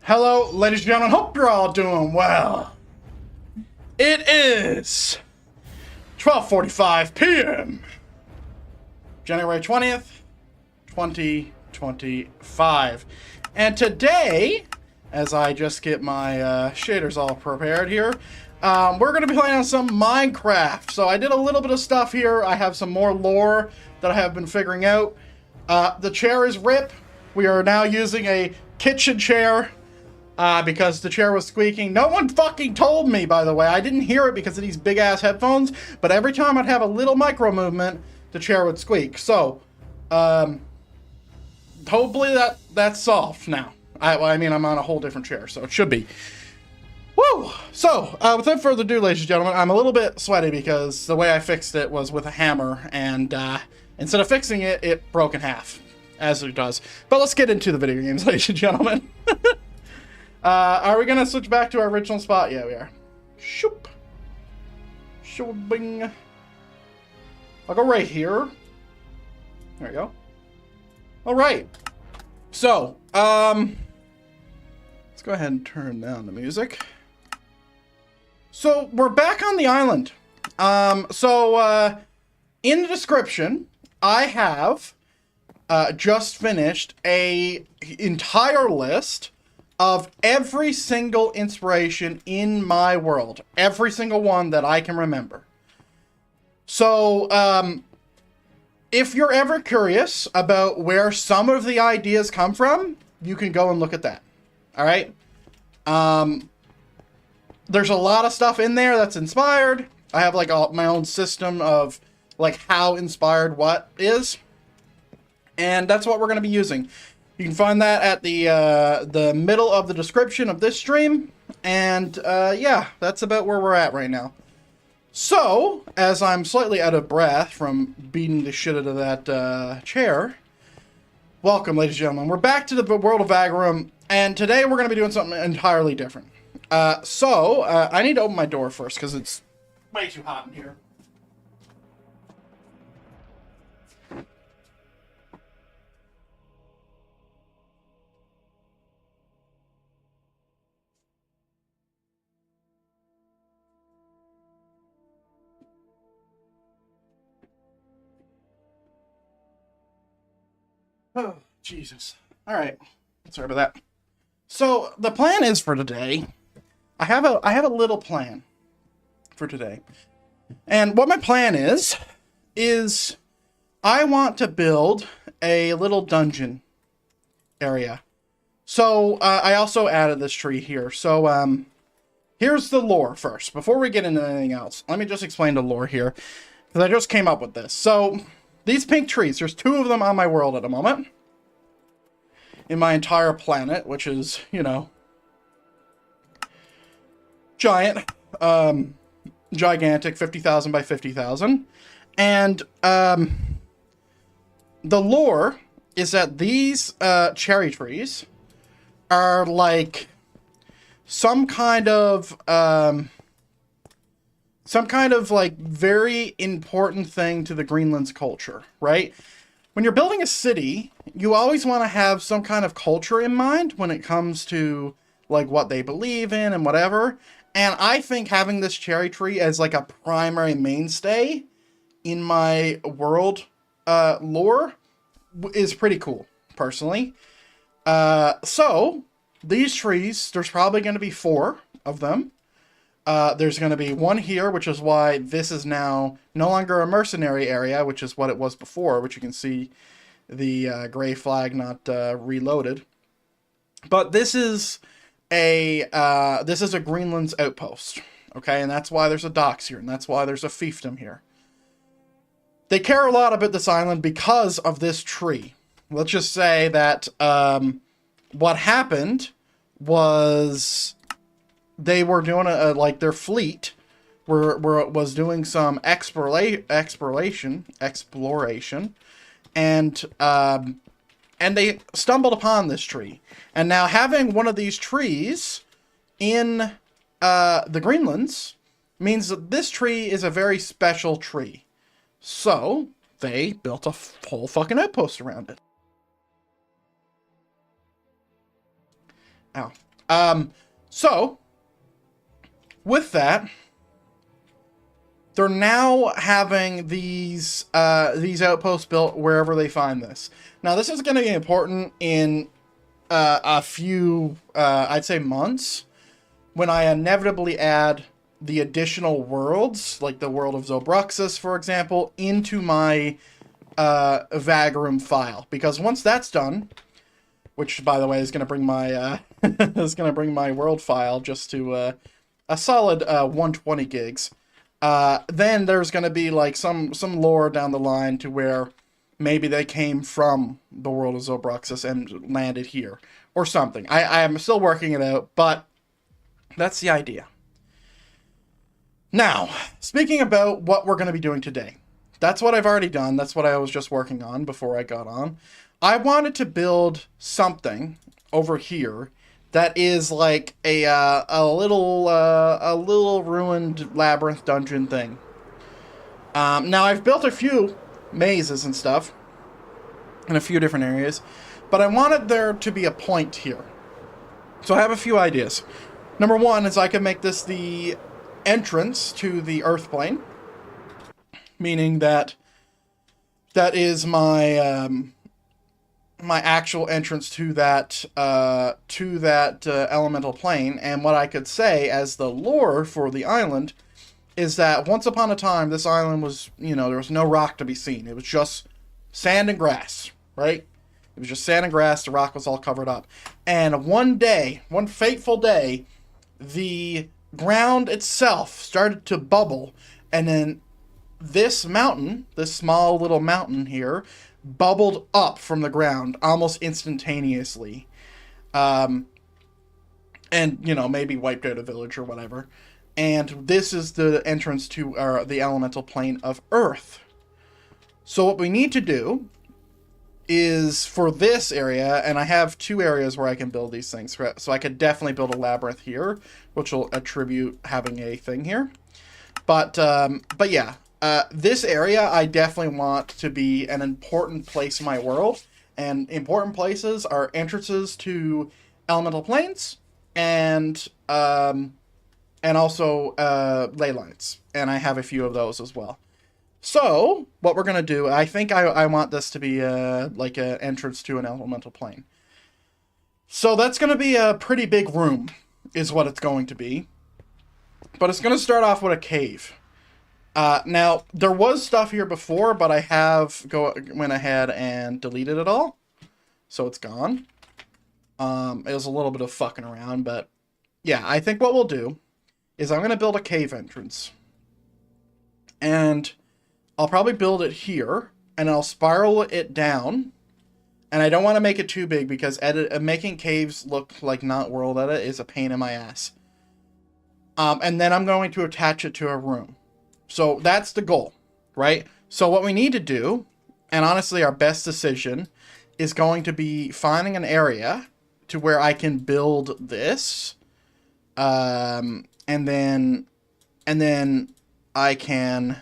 Hello, ladies and gentlemen. Hope you're all doing well. It is 12:45 p.m. January 20th, 2025. And today, as I just get my shaders all prepared here, we're going to be playing on some Minecraft. So I did a little bit of stuff here. I have some more lore that I have been figuring out. The chair is RIP. We are now using a kitchen chair. Because the chair was squeaking. No one fucking told me, by the way. I didn't hear it because of these big-ass headphones, but every time I'd have a little micro movement, the chair would squeak. So, hopefully that's solved now. I mean, I'm on a whole different chair, so it should be. Woo! So, without further ado, ladies and gentlemen, I'm a little bit sweaty because the way I fixed it was with a hammer, and instead of fixing it, it broke in half, as it does. But let's get into the video games, ladies and gentlemen. Are we gonna switch back to our original spot? Yeah, we are. Shoop. Shooping. I'll go right here. There we go. Alright. So, let's go ahead and turn down the music. So, we're back on the island. In the description, I have just finished a entire list of every single inspiration in my world. Every single one that I can remember. So, if you're ever curious about where some of the ideas come from, you can go and look at that. Alright? There's a lot of stuff in there that's inspired. I have like my own system of like how inspired what is. And that's what we're going to be using. You can find that at the middle of the description of this stream. And, yeah, that's about where we're at right now. So, as I'm slightly out of breath from beating the shit out of that chair, welcome, ladies and gentlemen. We're back to the world of Vagaroom, and today we're going to be doing something entirely different. I need to open my door first, because it's way too hot in here. Oh, Jesus. Alright. Sorry about that. So, the plan is for today, I have a little plan for today. And what my plan is I want to build a little dungeon area. So, I also added this tree here. So, here's the lore first. Before we get into anything else, let me just explain the lore here. Because I just came up with this. So, these pink trees, there's 2 of them on my world at the moment. In my entire planet, which is, you know, giant, gigantic, 50,000 by 50,000. And, the lore is that these, cherry trees are like some kind of like very important thing to the Greenland's culture, right? When you're building a city, you always want to have some kind of culture in mind when it comes to like what they believe in and whatever. And I think having this cherry tree as like a primary mainstay in my world lore is pretty cool, personally. So these trees, there's probably going to be 4 of them. There's going to be 1 here, which is why this is now no longer a mercenary area, which is what it was before, which you can see the gray flag not reloaded. But this is a Greenland's outpost, okay? And that's why there's a docks here, and that's why there's a fiefdom here. They care a lot about this island because of this tree. Let's just say that what happened was they were doing like their fleet was doing some exploration, and they stumbled upon this tree. And now having one of these trees in the Greenlands means that this tree is a very special tree. So they built a whole fucking outpost around it. Ow. So, with that, they're now having these outposts built wherever they find this. Now, this is going to be important in a few, I'd say, months, when I inevitably add the additional worlds, like the world of Zobruxus, for example, into my Vagrum file. Because once that's done, which, by the way, is going to bring my is going to bring my world file just to a solid 120 gigs. Then there's going to be like some lore down the line to where maybe they came from the world of Zobruxus and landed here or something. I am still working it out, but that's the idea. Now, speaking about what we're going to be doing today. That's what I've already done. That's what I was just working on before I got on. I wanted to build something over here that is like a little ruined labyrinth dungeon thing. Now, I've built a few mazes and stuff in a few different areas, but I wanted there to be a point here. So I have a few ideas. Number one is I can make this the entrance to the Earth plane, meaning that is my my actual entrance to that elemental plane. And what I could say as the lore for the island is that once upon a time, this island was, there was no rock to be seen. It was just sand and grass, right? It was just sand and grass. The rock was all covered up. And one day, one fateful day, the ground itself started to bubble, and then this mountain, this small little mountain here, bubbled up from the ground almost instantaneously. And, maybe wiped out a village or whatever. And this is the entrance to the elemental plane of Earth. So what we need to do is, for this area, and I have two areas where I can build these things. So I could definitely build a labyrinth here, which will attribute having a thing here. But yeah, this area I definitely want to be an important place in my world. And important places are entrances to elemental planes and also ley lines. And I have a few of those as well. So, what we're going to do, I think I want this to be like an entrance to an elemental plane. So that's going to be a pretty big room, is what it's going to be. But it's going to start off with a cave. Now, there was stuff here before, but I went ahead and deleted it all. So it's gone. It was a little bit of fucking around, but yeah, I think what we'll do is I'm going to build a cave entrance. And I'll probably build it here, and I'll spiral it down. And I don't want to make it too big, because making caves look like not world edit is a pain in my ass. And then I'm going to attach it to a room. So that's the goal, right? So what we need to do, and honestly our best decision, is going to be finding an area to where I can build this. And then I can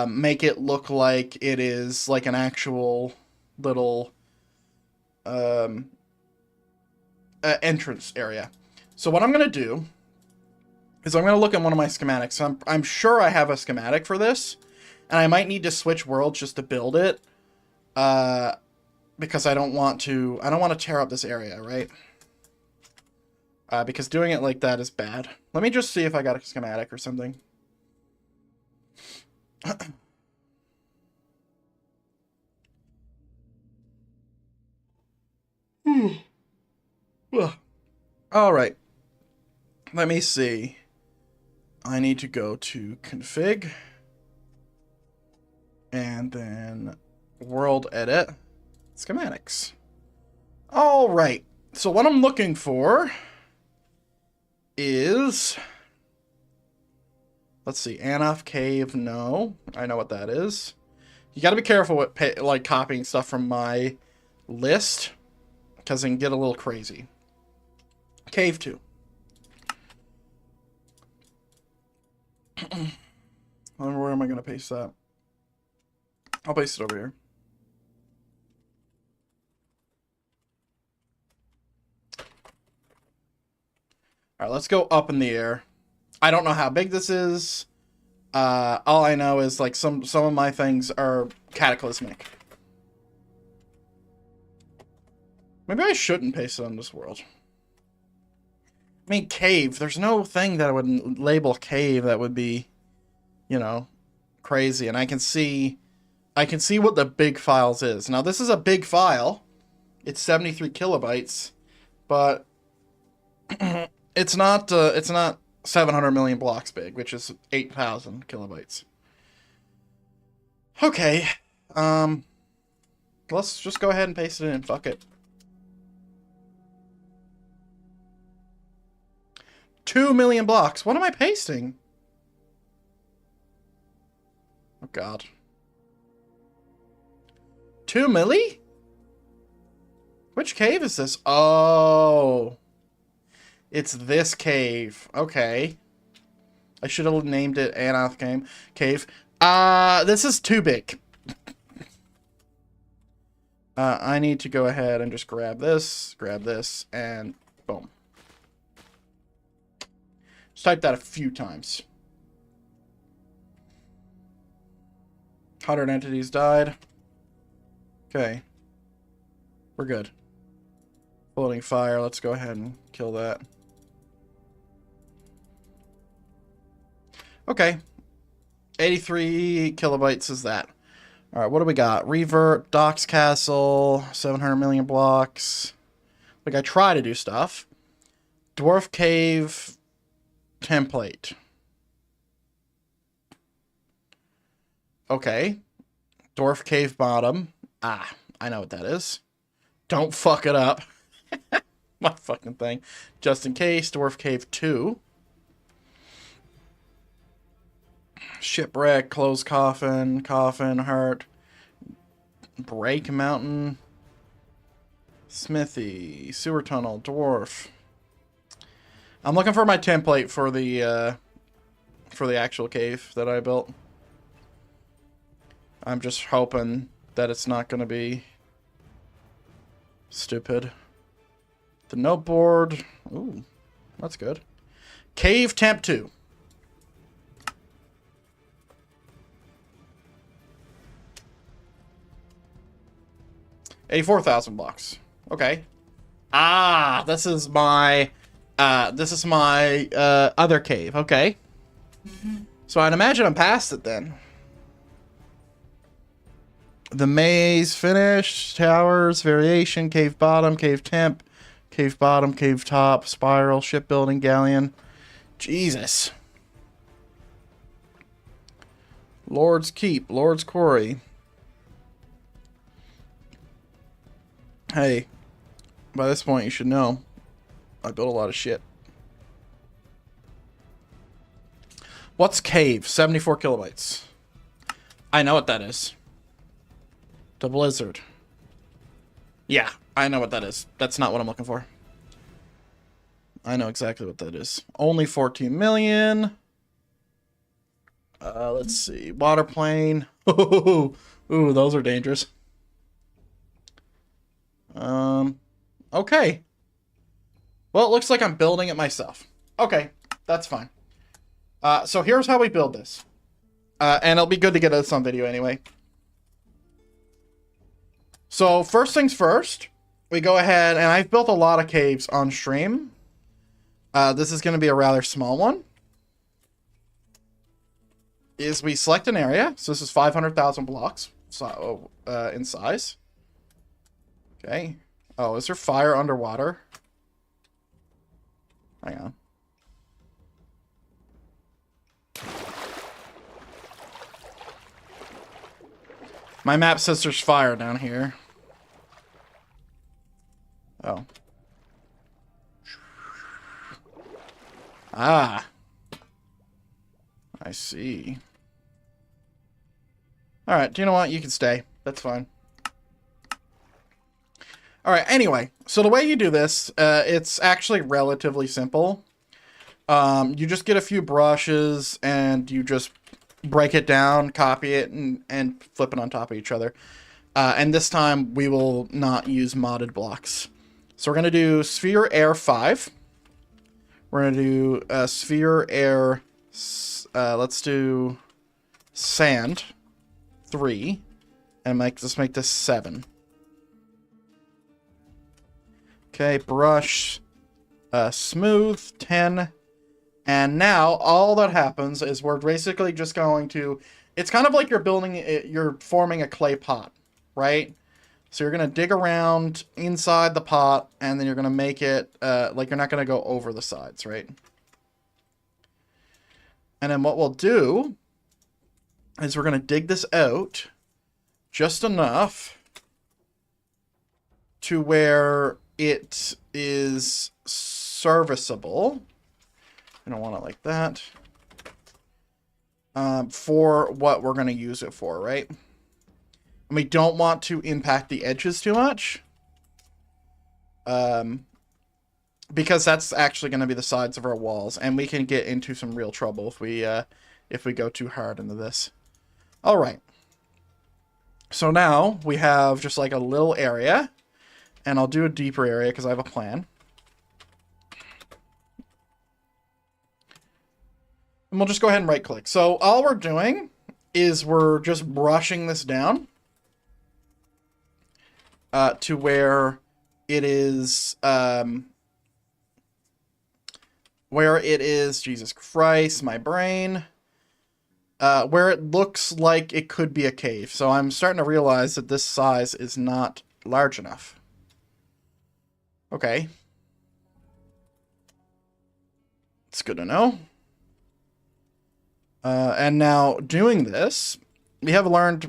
make it look like it is like an actual little entrance area. So what I'm going to do is I'm going to look at one of my schematics. I'm sure I have a schematic for this, and I might need to switch worlds just to build it, because I don't want to tear up this area, right? Because doing it like that is bad. Let me just see if I got a schematic or something. All right. Let me see. I need to go to config and then world edit schematics. All right. So what I'm looking for is, let's see, Anoth Cave. No, I know what that is. You got to be careful with copying stuff from my list, because it can get a little crazy. Cave 2. Where am I going to paste that? I'll paste it over here. All right, let's go up in the air. I don't know how big this is. All I know is like some of my things are cataclysmic. Maybe I shouldn't paste it on this world. I mean, cave. There's no thing that I would label cave that would be, you know, crazy. And I can see what the big files is. Now, this is a big file. It's 73 kilobytes, but it's not 700 million blocks big, which is 8,000 kilobytes. Okay. Let's just go ahead and paste it in. Fuck it. 2 million blocks. What am I pasting? Oh, God. 2 milli? Which cave is this? Oh. It's this cave. Okay. I should have named it Anath Cave. This is too big. I need to go ahead and just grab this, and boom. Just type that a few times. 100 entities died. Okay. We're good. Floating fire. Let's go ahead and kill that. Okay. 83 kilobytes is that. Alright, what do we got? Revert, Docks Castle, 700 million blocks. Like, I try to do stuff. Dwarf Cave template. Okay. Dwarf Cave bottom. Ah, I know what that is. Don't fuck it up. My fucking thing. Just in case, Dwarf Cave 2. Shipwreck, closed coffin, heart, break mountain, smithy, sewer tunnel, dwarf. I'm looking for my template for the actual cave that I built. I'm just hoping that it's not going to be stupid. The note board. Ooh, that's good. Cave temp 2. $84,000 blocks. Okay. Ah, this is my other cave. Okay. So I'd imagine I'm past it then. The maze finished. Towers, variation, cave bottom, cave temp, cave bottom, cave top, spiral, shipbuilding, galleon. Jesus. Lord's Keep, Lord's Quarry. Hey, by this point you should know I built a lot of shit. What's cave? 74 kilobytes. I know what that is. The blizzard. Yeah, I know what that is. That's not what I'm looking for. I know exactly what that is. Only 14 million. Let's see. Water plane. Ooh, those are dangerous. Okay. Well, it looks like I'm building it myself. Okay, that's fine. So here's how we build this. And it'll be good to get this on video anyway. So first things first, we go ahead, and I've built a lot of caves on stream. This is going to be a rather small one. Is we select an area. So this is 500,000 blocks in size. Okay. Oh, is there fire underwater? Hang on. My map says there's fire down here. Oh. Ah. I see. Alright, do you know what? You can stay. That's fine. Alright, anyway. So the way you do this, it's actually relatively simple. You just get a few brushes and you just break it down, copy it, and flip it on top of each other. And this time we will not use modded blocks. So we're going to do Sphere Air 5. We're going to do sphere, air, let's do sand, 3, and let's make this 7. Okay, brush, smooth, 10. And now all that happens is we're basically just going to, it's kind of like you're forming a clay pot, right? So you're going to dig around inside the pot, and then you're going to make it, like you're not going to go over the sides, right? And then what we'll do is we're going to dig this out just enough to where it is serviceable. I don't want it like that. For what we're going to use it for, right? And we don't want to impact the edges too much. Because that's actually going to be the sides of our walls. And we can get into some real trouble if we go too hard into this. Alright. So now we have just like a little area. And I'll do a deeper area because I have a plan. And we'll just go ahead and right click. So all we're doing is we're just brushing this down. To where it is, Jesus Christ, my brain, where it looks like it could be a cave. So I'm starting to realize that this size is not large enough. Okay. It's good to know. And now doing this, we have learned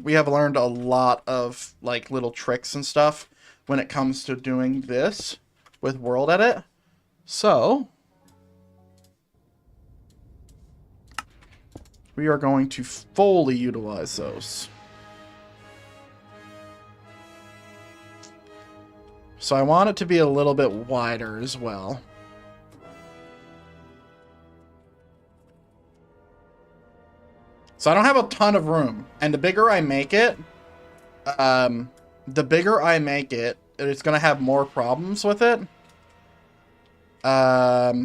a lot of like little tricks and stuff when it comes to doing this with World Edit. So we are going to fully utilize those. So I want it to be a little bit wider as well. So I don't have a ton of room, and the bigger I make it, it's going to have more problems with it. But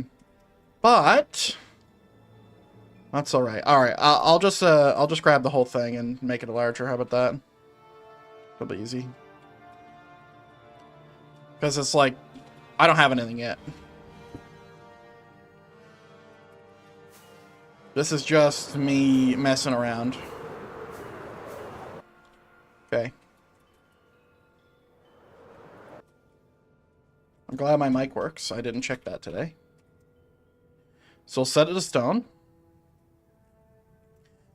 that's all right. All right, I'll just grab the whole thing and make it larger. How about that? It'll be easy. Because it's like, I don't have anything yet. This is just me messing around. Okay. I'm glad my mic works. I didn't check that today. So we'll set it to stone.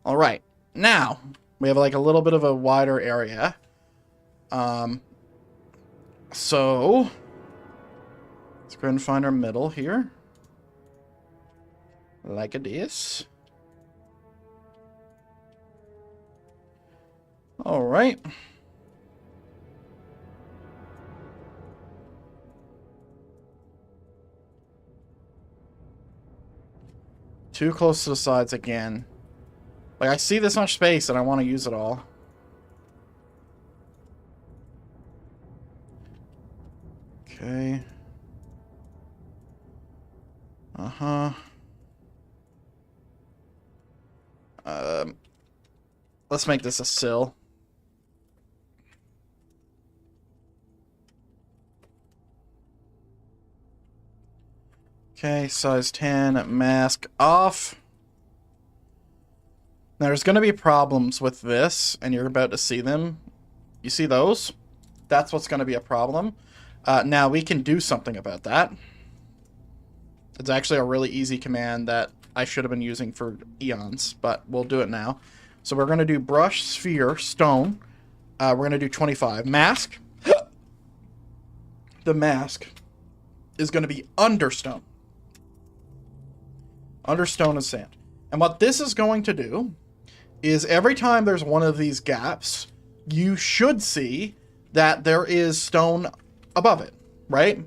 Alright. Now, we have like a little bit of a wider area. So, let's go ahead and find our middle here. Like this. Alright. Too close to the sides again. Like, I see this much space and I want to use it all. Okay. Uh-huh. Let's make this a sill. Okay, size 10, mask off. Now, there's going to be problems with this, and you're about to see them. You see those? That's what's going to be a problem. Now, we can do something about that. It's actually a really easy command that I should have been using for eons, but we'll do it now. So we're going to do brush, sphere, stone. We're going to do 25. Mask. The mask is going to be under stone. Under stone and sand. And what this is going to do is every time there's one of these gaps, you should see that there is stone above it, right?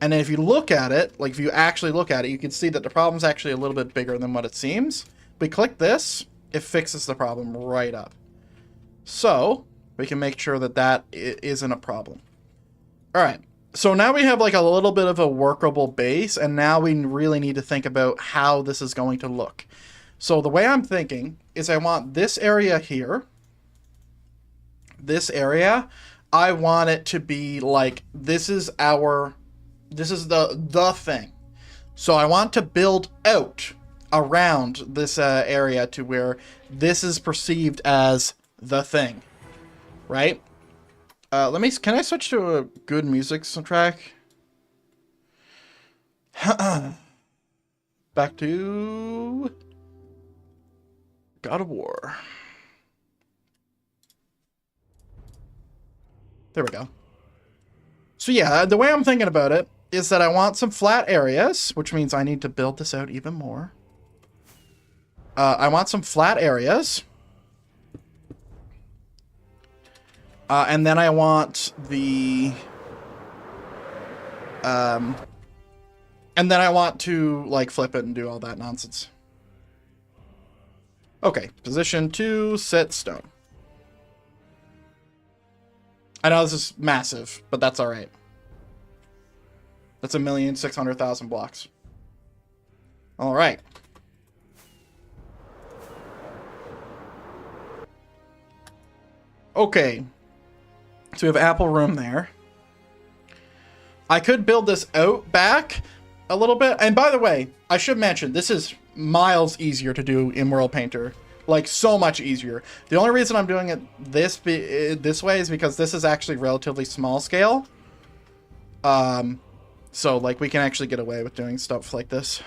And then if you look at it, like if you actually look at it, you can see that the problem's actually a little bit bigger than what it seems. We click this, it fixes the problem right up. So we can make sure that that isn't a problem. All right, So now we have like a little bit of a workable base, and now we really need to think about how this is going to look. So the way I'm thinking is I want this area here. This area, I want it to be like, this is the thing. So I want to build out around this area to where this is perceived as the thing, right? Can I switch to a good music soundtrack? Back to God of War. There we go. So yeah, the way I'm thinking about it is that I want some flat areas, which means I need to build this out even more. I want some flat areas. And then I want the... and then I want to, like, flip it and do all that nonsense. Okay, position 2, set stone. I know this is massive, but that's alright. That's 1,600,000 blocks. Alright. Okay. So we have Apple Room there. I could build this out back a little bit. And by the way, I should mention, this is miles easier to do in World Painter. Like, so much easier. The only reason I'm doing it this way is because this is actually relatively small scale. So, like, we can actually get away with doing stuff like this.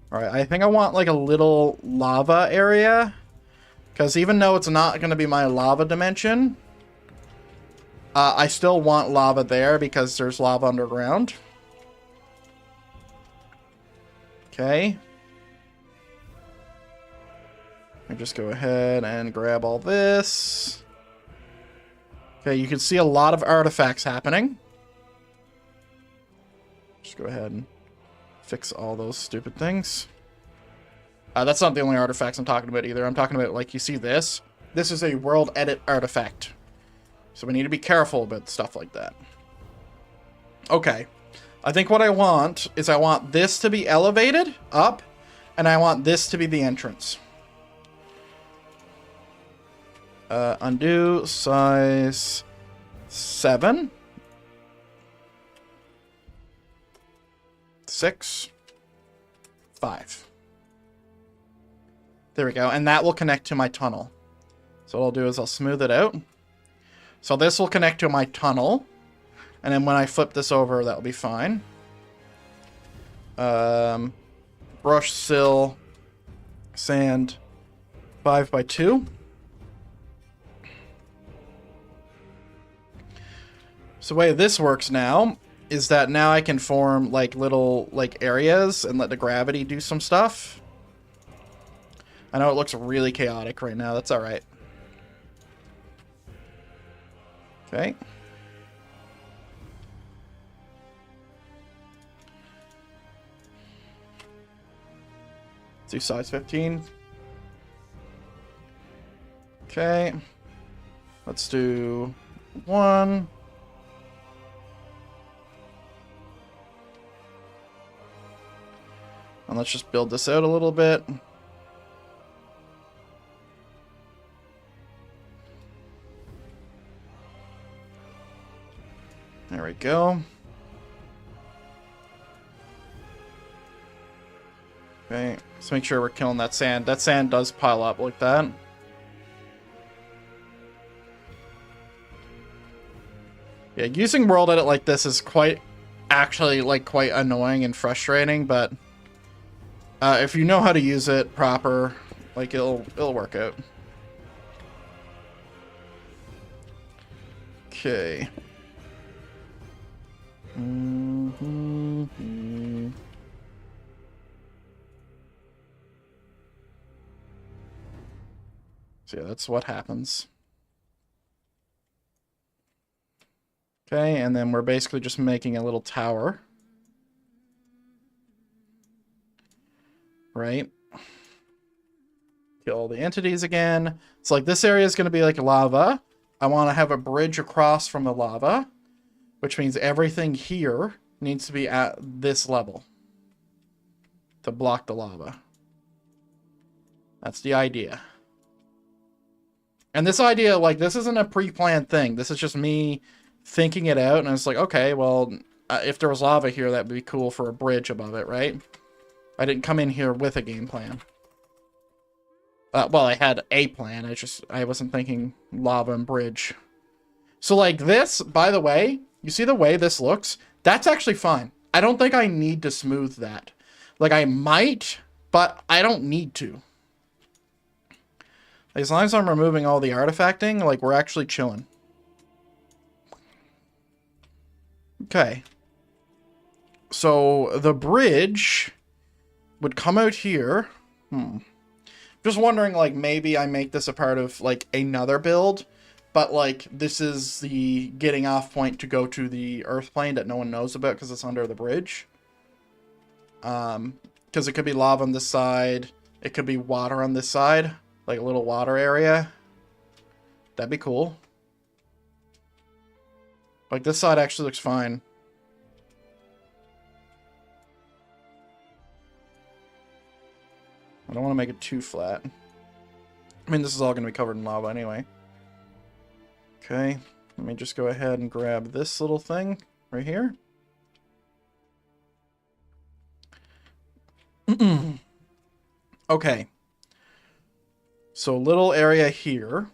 Alright, I think I want, like, a little lava area. Because even though it's not going to be my lava dimension, I still want lava there because there's lava underground. Okay. I just go ahead and grab all this. Okay, you can see a lot of artifacts happening. Just go ahead and fix all those stupid things. That's not the only artifacts I'm talking about either. I'm talking about, like, you see this? This is a world edit artifact. So we need to be careful about stuff like that. Okay. I think what I want is I want this to be elevated up, and I want this to be the entrance. Undo, size 7. 6. 5. There we go, and that will connect to my tunnel. So what I'll do is I'll smooth it out. So this will connect to my tunnel, and then when I flip this over, that'll be fine. Brush, sill, sand, 5x2. So the way this works now is that now I can form like little like areas and let the gravity do some stuff. I know it looks really chaotic right now. That's all right. Okay. Let's do size 15. Okay. Let's do 1. And let's just build this out a little bit. There we go. Okay, let's make sure we're killing that sand. That sand does pile up like that. Yeah, using world edit like this is quite annoying and frustrating, but if you know how to use it proper, like it'll work out. Okay. So yeah, that's what happens. Okay, and then we're basically just making a little tower. Right? Kill all the entities again. It's like this area is going to be like lava. I want to have a bridge across from the lava, which means everything here needs to be at this level to block the lava. That's the idea. And this idea, like, this isn't a pre-planned thing. This is just me thinking it out, and it's like, okay, well, if there was lava here, that would be cool for a bridge above it, right? I didn't come in here with a game plan. Well, I had a plan. I wasn't thinking lava and bridge. So, like, this, by the way, you see the way this looks? That's actually fine. I don't think I need to smooth that. Like, I might, but I don't need to. As long as I'm removing all the artifacting, like, we're actually chilling. Okay. So, the bridge would come out here. Just wondering, like, maybe I make this a part of, like, another build. But, like, this is the getting off point to go to the earth plane that no one knows about because it's under the bridge. Because it could be lava on this side. It could be water on this side. Like a little water area. That'd be cool. Like, this side actually looks fine. I don't want to make it too flat. I mean, this is all going to be covered in lava anyway. Okay, let me just go ahead and grab this little thing right here. Okay. So, little area here.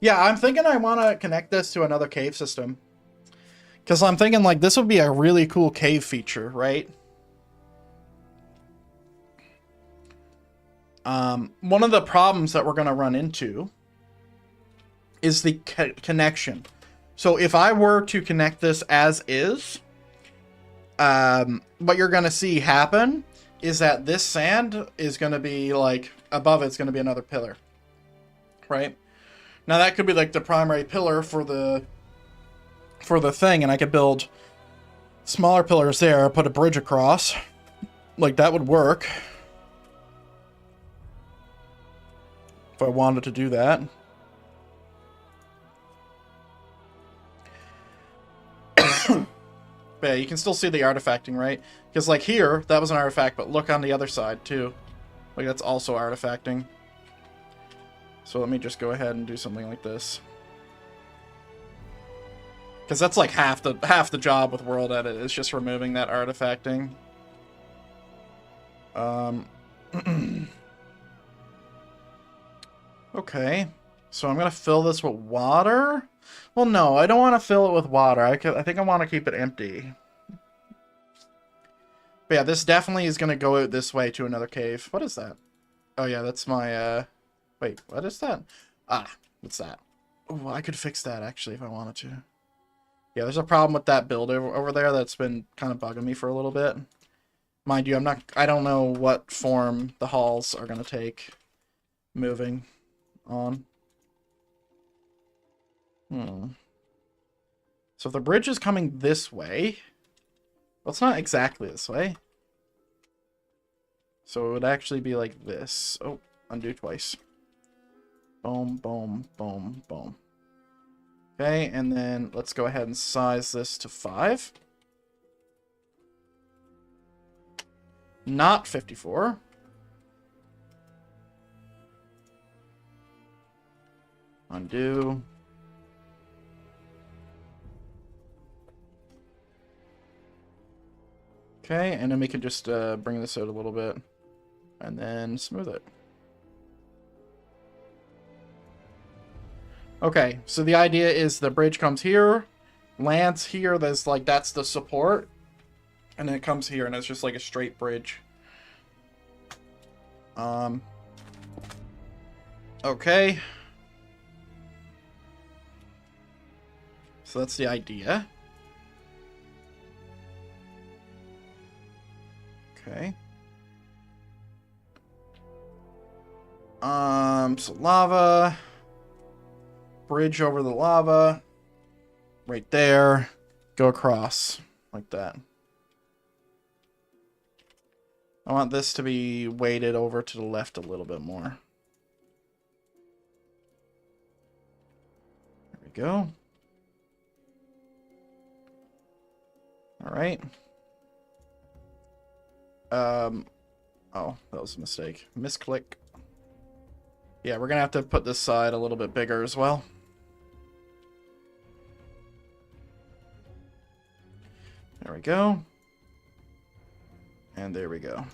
Yeah, I'm thinking I want to connect this to another cave system. Because I'm thinking, like, this would be a really cool cave feature, right? One of the problems that we're going to run into is the connection. So if I were to connect this as is, what you're going to see happen is that this sand is going to be, like, above it's going to be another pillar. Right? Now that could be, like, the primary pillar for the thing, and I could build smaller pillars there, put a bridge across. Like, that would work. If I wanted to do that. But yeah, you can still see the artifacting, right? Because, like, here, that was an artifact, but look on the other side, too. Like, that's also artifacting. So let me just go ahead and do something like this. Because that's, like, half the job with World Edit, is just removing that artifacting. Okay. So I'm going to fill this with water. Well, no, I don't want to fill it with water. I think I want to keep it empty. But yeah, this definitely is going to go out this way to another cave. What is that? Oh, yeah, that's my, Wait, what is that? Ah, what's that? Oh, I could fix that, actually, if I wanted to. Yeah, there's a problem with that build over there that's been kind of bugging me for a little bit. Mind you, I don't know what form the halls are going to take moving on. So if the bridge is coming this way, well, it's not exactly this way. So it would actually be like this. Oh, undo twice. Boom, boom, boom, boom. Okay, and then let's go ahead and size this to 5. Not 54. Undo. Okay, and then we can just bring this out a little bit and then smooth it. Okay, so the idea is the bridge comes here, lands here, that's the support, and then it comes here and it's just like a straight bridge. Okay. So that's the idea. Okay. So lava. Bridge over the lava. Right there. Go across. Like that. I want this to be weighted over to the left a little bit more. go. All right. Oh, that was a mistake. Misclick. Yeah, we're gonna have to put this side a little bit bigger as well. There we go. And there we go.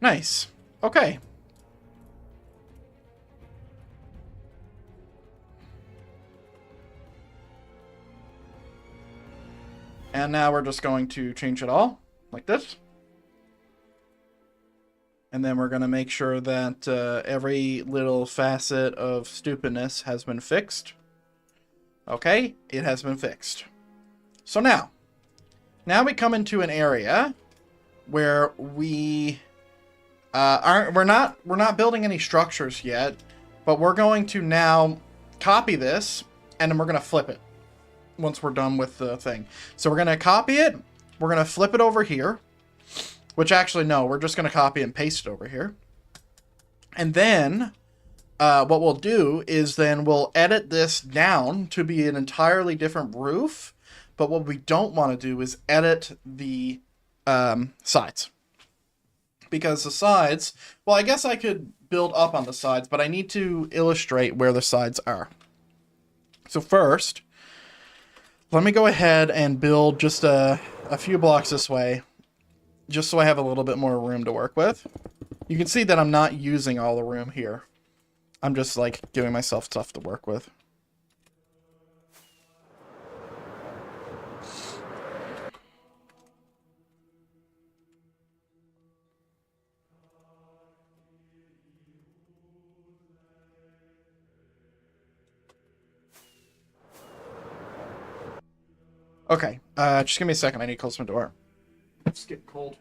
Nice. Okay. And now we're just going to change it all, like this. And then we're going to make sure that every little facet of stupidness has been fixed. Okay, it has been fixed. So now we come into an area where we're not building any structures yet, but we're going to now copy this, and then we're going to flip it once we're done with the thing. So we're going to copy it, we're going to flip it over here, which actually, no, we're just going to copy and paste it over here. And then what we'll do is then we'll edit this down to be an entirely different roof. But what we don't want to do is edit the sides. Because the sides, well, I guess I could build up on the sides, but I need to illustrate where the sides are. So first, let me go ahead and build just a few blocks this way, just so I have a little bit more room to work with. You can see that I'm not using all the room here. I'm just like giving myself stuff to work with. Okay, just give me a second. I need to close my door. It's getting cold.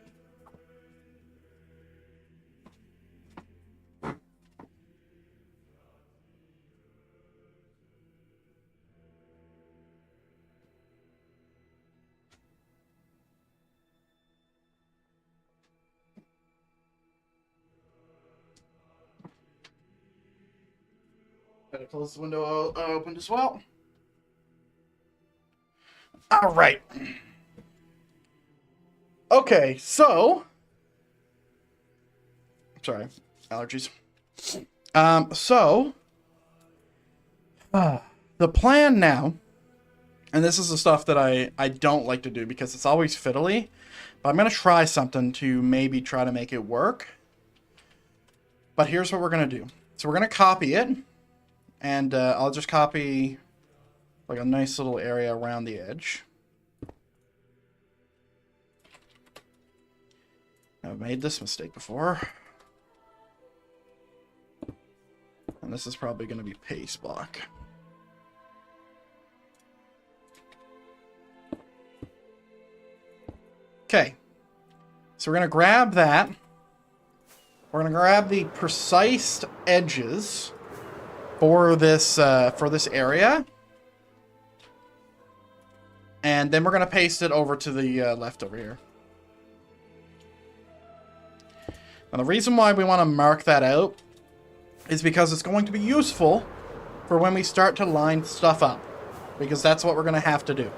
Gotta close the window open as well. All right. Okay, so... Sorry, allergies. The plan now, and this is the stuff that I don't like to do because it's always fiddly, but I'm going to try something to maybe try to make it work. But here's what we're going to do. So we're going to copy it, and I'll just copy like a nice little area around the edge. I've made this mistake before. And this is probably going to be paste block. Okay. So we're going to grab that. We're going to grab the precise edges for this area. And then we're going to paste it over to the left over here. And the reason why we want to mark that out is because it's going to be useful for when we start to line stuff up. Because that's what we're going to have to do.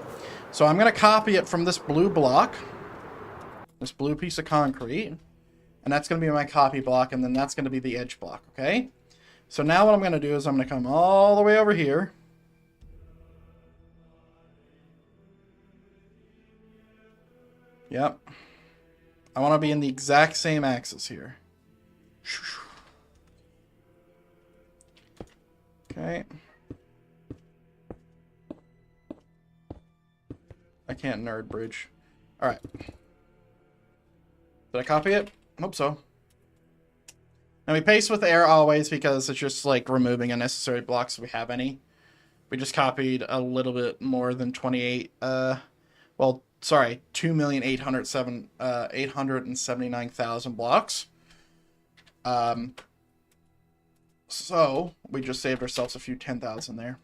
So I'm going to copy it from this blue block. This blue piece of concrete. And that's going to be my copy block. And then that's going to be the edge block. Okay? So now what I'm going to do is I'm going to come all the way over here. Yep. I want to be in the exact same axis here. Okay. I can't nerd bridge. Alright. Did I copy it? Hope so. And we paste with air always because it's just like removing unnecessary blocks if we have any. We just copied a little bit more than 28, well, sorry, 2,879,000 blocks. So we just saved ourselves a few 10,000 there.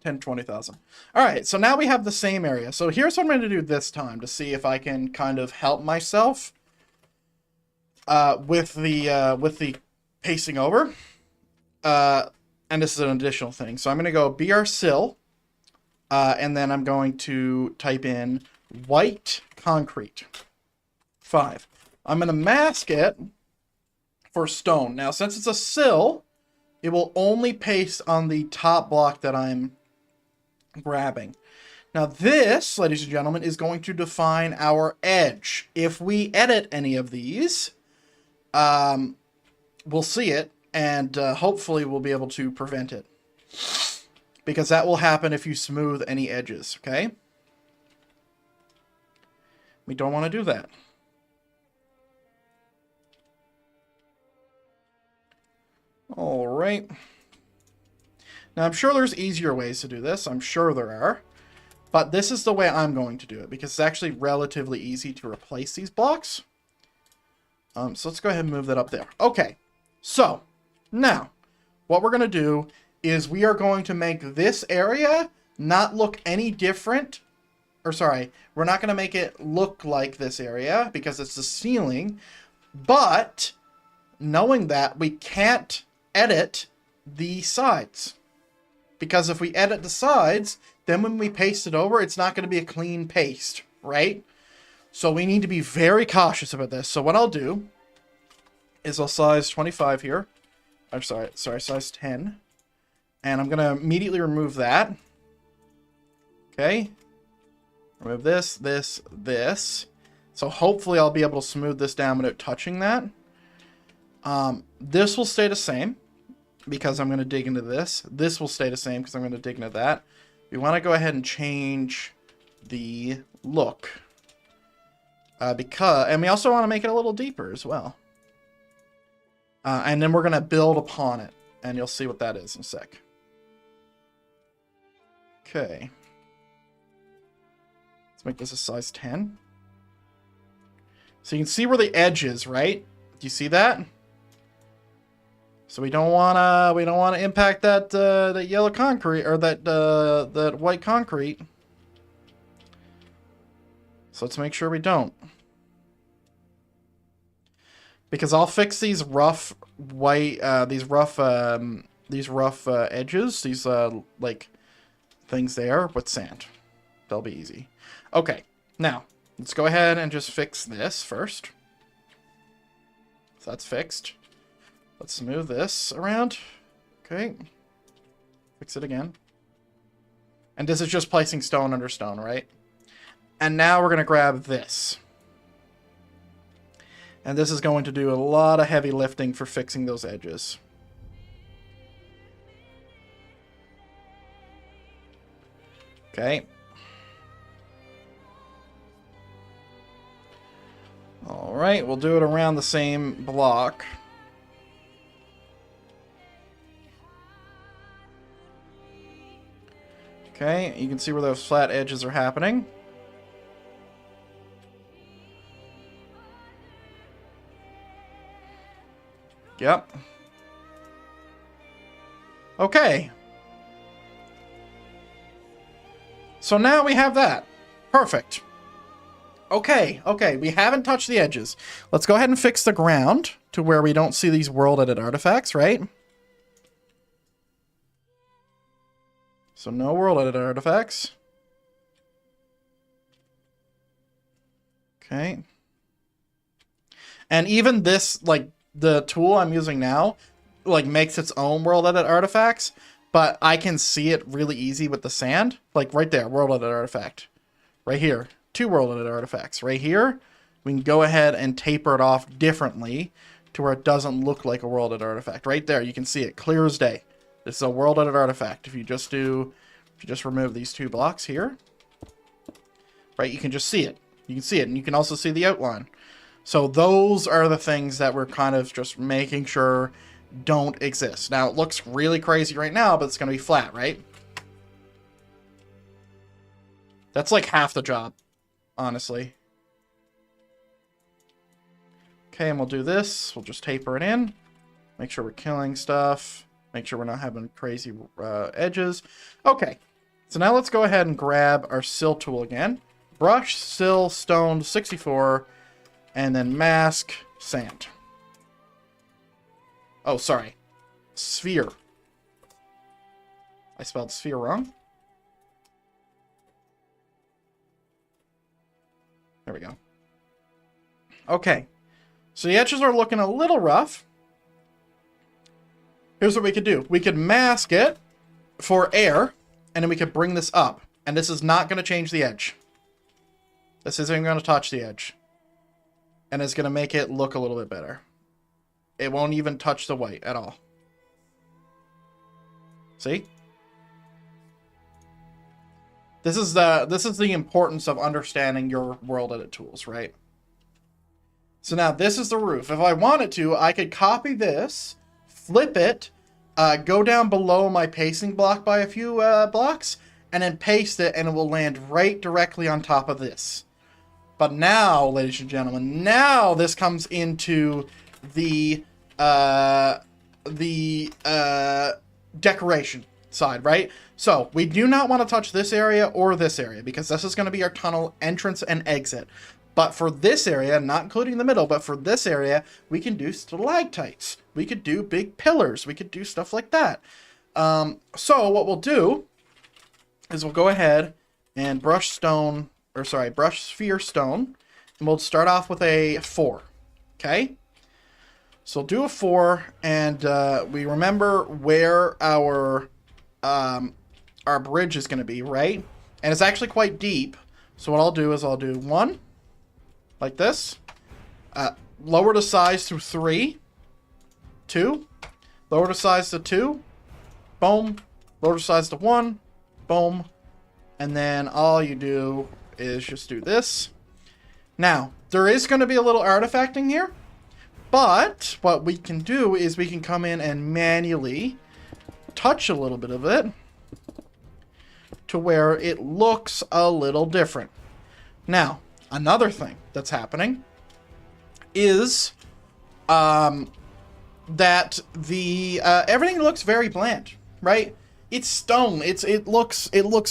10, 20,000. All right, so now we have the same area. So here's what I'm going to do this time to see if I can kind of help myself with the pasting over. And And this is an additional thing. So I'm going to go brsil, and then I'm going to type in white concrete 5. I'm going to mask it for stone. Now, since it's a sill, it will only paste on the top block that I'm grabbing. Now this, ladies and gentlemen, is going to define our edge. If we edit any of these, we'll see it, and hopefully we'll be able to prevent it. Because that will happen if you smooth any edges, okay? We don't want to do that. All right. Now, I'm sure there's easier ways to do this. I'm sure there are. But this is the way I'm going to do it, because it's actually relatively easy to replace these blocks. So let's go ahead and move that up there. Okay. So, now, what we're going to do is we are going to make this area not look any different. Or, sorry, we're not going to make it look like this area, because it's the ceiling. But, knowing that, we can't edit the sides. Because if we edit the sides, then when we paste it over, it's not going to be a clean paste, right? So we need to be very cautious about this. So what I'll do is I'll size 25 here. I'm sorry, size 10. And I'm going to immediately remove that. Okay. Remove this, this, this. So hopefully I'll be able to smooth this down without touching that. This will stay the same, because I'm going to dig into this. This will stay the same because I'm going to dig into that. We want to go ahead and change the look. And we also want to make it a little deeper as well. And then we're going to build upon it. And you'll see what that is in a sec. Okay. Let's make this a size 10. So you can see where the edge is, right? Do you see that? So we don't wanna impact that yellow concrete, or that white concrete. So let's make sure we don't. Because I'll fix these rough white these rough edges, these like things there, with sand. They'll be easy. Okay, now let's go ahead and just fix this first. So that's fixed. Let's smooth this around. Okay. Fix it again. And this is just placing stone under stone, right? And now we're going to grab this. And this is going to do a lot of heavy lifting for fixing those edges. Okay. Alright, we'll do it around the same block. Okay, you can see where those flat edges are happening. Yep. Okay. So now we have that. Perfect. Okay, we haven't touched the edges. Let's go ahead and fix the ground to where we don't see these world edit artifacts, right? So no world edit artifacts. Okay. And even this, like, the tool I'm using now, like, makes its own world edit artifacts, but I can see it really easy with the sand. Like, right there, world edit artifact. Right here, 2 world edit artifacts. Right here, we can go ahead and taper it off differently to where it doesn't look like a world edit artifact. Right there, you can see it clear as day. This is a world edit artifact. If you just remove these 2 blocks here, right, you can just see it. You can see it, and you can also see the outline. So those are the things that we're kind of just making sure don't exist. Now, it looks really crazy right now, but it's going to be flat, right? That's like half the job, honestly. Okay, and we'll do this. We'll just taper it in. Make sure we're killing stuff. Make sure we're not having crazy edges. Okay, so now let's go ahead and grab our sill tool again. Brush, sill, stone, 64, and then mask, sand. Oh, sorry. Sphere. I spelled sphere wrong. There we go. Okay. So the edges are looking a little rough. Here's what we could do. We could mask it for air, and then we could bring this up. And this is not going to change the edge. This isn't going to touch the edge. And it's going to make it look a little bit better. It won't even touch the white at all. See? This is the importance of understanding your world edit tools, right? So now this is the roof. If I wanted to, I could copy this, flip it, go down below my pacing block by a few blocks, and then paste it, and it will land right directly on top of this. But now, ladies and gentlemen, now this comes into the decoration side, right? So we do not want to touch this area or this area, because this is going to be our tunnel entrance and exit. But for this area, not including the middle, but for this area, we can do stalactites. We could do big pillars. We could do stuff like that. So what we'll do is we'll go ahead and brush sphere stone, and we'll start off with a 4. Okay? So we'll do a 4, and we remember where our bridge is going to be, right? And it's actually quite deep. So what I'll do is I'll do 1, like this. Lower the size to 3. 2. Lower the size to 2. Boom. Lower the size to 1. Boom. And then all you do is just do this. Now, there is going to be a little artifacting here. But what we can do is we can come in and manually touch a little bit of it to where it looks a little different. Now, another thing that's happening is that the everything looks very bland, right? It's stone. It's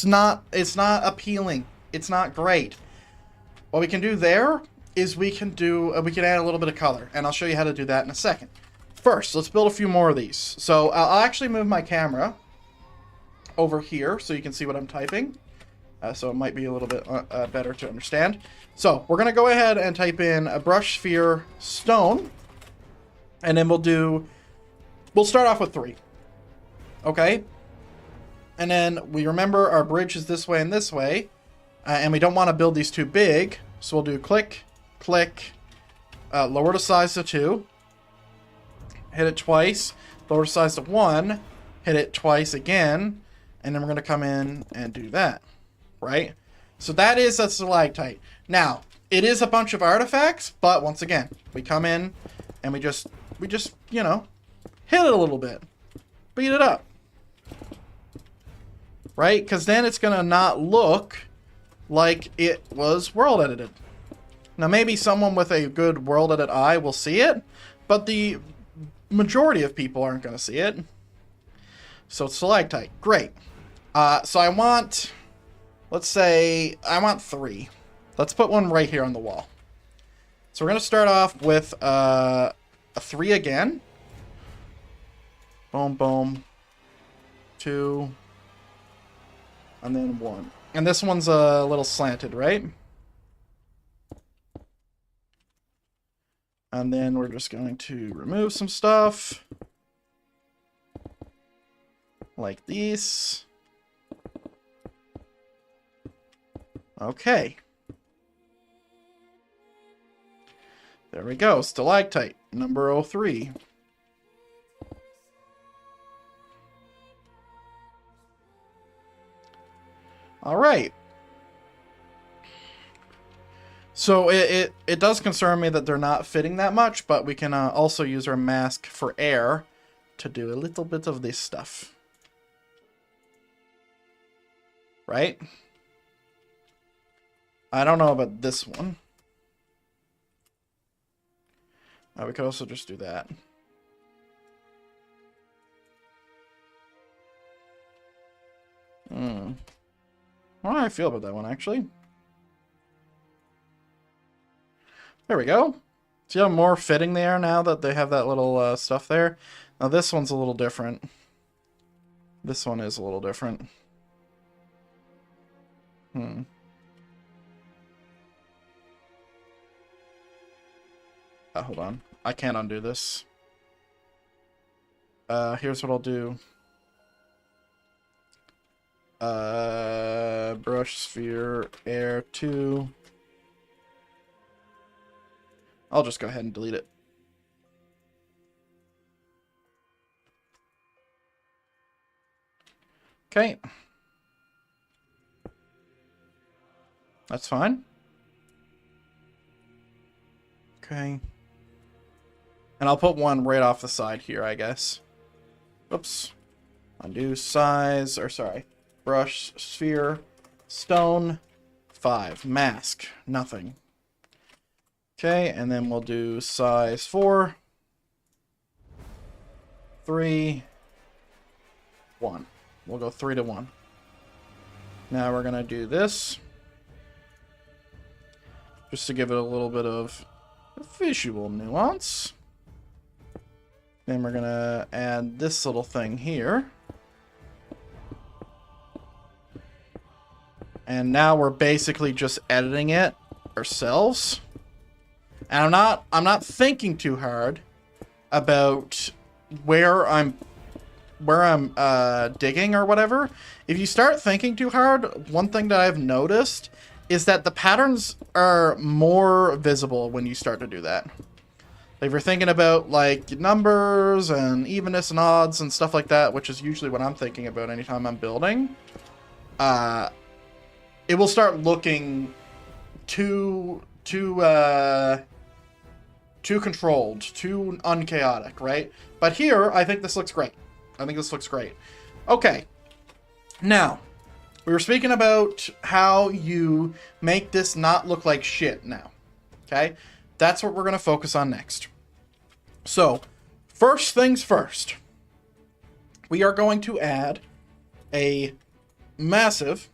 not appealing. It's not great. What we can do there is we can add a little bit of color, and I'll show you how to do that in a second. First, let's build a few more of these. So I'll actually move my camera over here so you can see what I'm typing. So it might be a little bit better to understand. So we're gonna go ahead and type in a brush sphere stone, and then we'll start off with 3. Okay. And then we remember our bridge is this way and this way, and we don't want to build these too big, so we'll do click, click, lower the size to 2, hit it twice, lower the size to 1, hit it twice again, and then we're going to come in and do that, right? So that is a stalactite. Now, it is a bunch of artifacts, but once again, we come in and we just, you know, hit it a little bit, beat it up. Right? Because then it's going to not look like it was world edited. Now, maybe someone with a good world edit eye will see it, but the majority of people aren't going to see it. So stalactite. Great. So I want, let's say, I want 3. Let's put one right here on the wall. So we're going to start off with a 3 again. Boom, boom. 2. And then 1. And this one's a little slanted, right? And then we're just going to remove some stuff. Like these. Okay. There we go. Stalactite, number 03. All right. So it does concern me that they're not fitting that much, but we can also use our mask for air to do a little bit of this stuff. Right? I don't know about this one. We could also just do that. How do I feel about that one, actually? There we go. See how more fitting they are now that they have that little stuff there? Now this one's a little different. This one is a little different. Hold on. I can't undo this. Here's what I'll do. Brush, sphere, air 2. I'll just go ahead and delete it. Okay. That's fine. Okay. And I'll put one right off the side here, I guess. Oops. Undo size, or sorry. Brush, sphere, stone, 5. Mask, nothing. Okay, and then we'll do size 4, 3, 1. We'll go 3 to 1. Now we're going to do this. Just to give it a little bit of visual nuance. Then we're going to add this little thing here. And now we're basically just editing it ourselves. And I'm not thinking too hard about where I'm digging or whatever. If you start thinking too hard, one thing that I've noticed is that the patterns are more visible when you start to do that. Like if you're thinking about like numbers and evenness and odds and stuff like that, which is usually what I'm thinking about anytime I'm building, it will start looking too controlled, too unchaotic, right? But here, I think this looks great. Okay. Now, we were speaking about how you make this not look like shit now. Okay? That's what we're going to focus on next. So, first things first. We are going to add a massive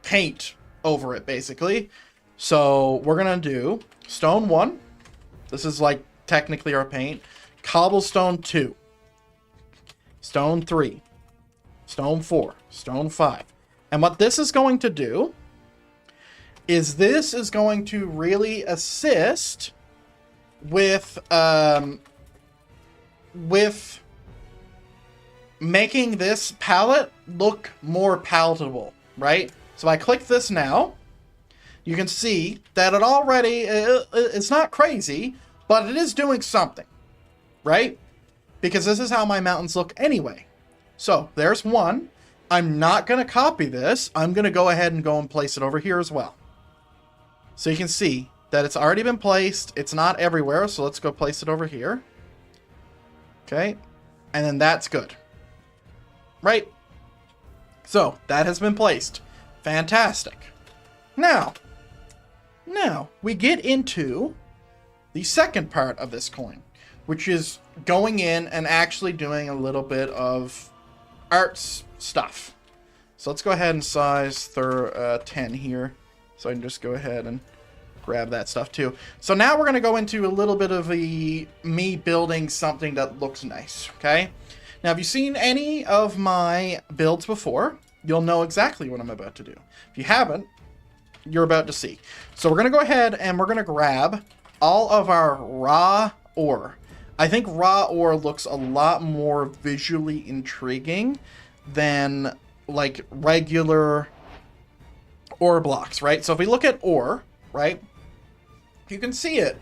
paint over it, basically. So we're gonna do stone 1. This is like technically our paint. Cobblestone 2. Stone 3. Stone 4. Stone 5. And what this is going to do is this is going to really assist with making this palette look more palatable, right? So if I click this now, you can see that it already, it's not crazy, but it is doing something, right? Because this is how my mountains look anyway. So there's one. I'm not going to copy this. I'm going to go ahead and go and place it over here as well. So you can see that it's already been placed. It's not everywhere, so let's go place it over here. Okay, and then that's good. Right? So, that has been placed. Fantastic. Now, we get into the second part of this coin, which is going in and actually doing a little bit of arts stuff. So let's go ahead and size 10 here. So I can just go ahead and grab that stuff too. So now we're going to go into a little bit of me building something that looks nice, okay? Now, if you've seen any of my builds before, you'll know exactly what I'm about to do. If you haven't, you're about to see. So we're going to go ahead and we're going to grab all of our raw ore. I think raw ore looks a lot more visually intriguing than like regular ore blocks, right? So if we look at ore, right, you can see it.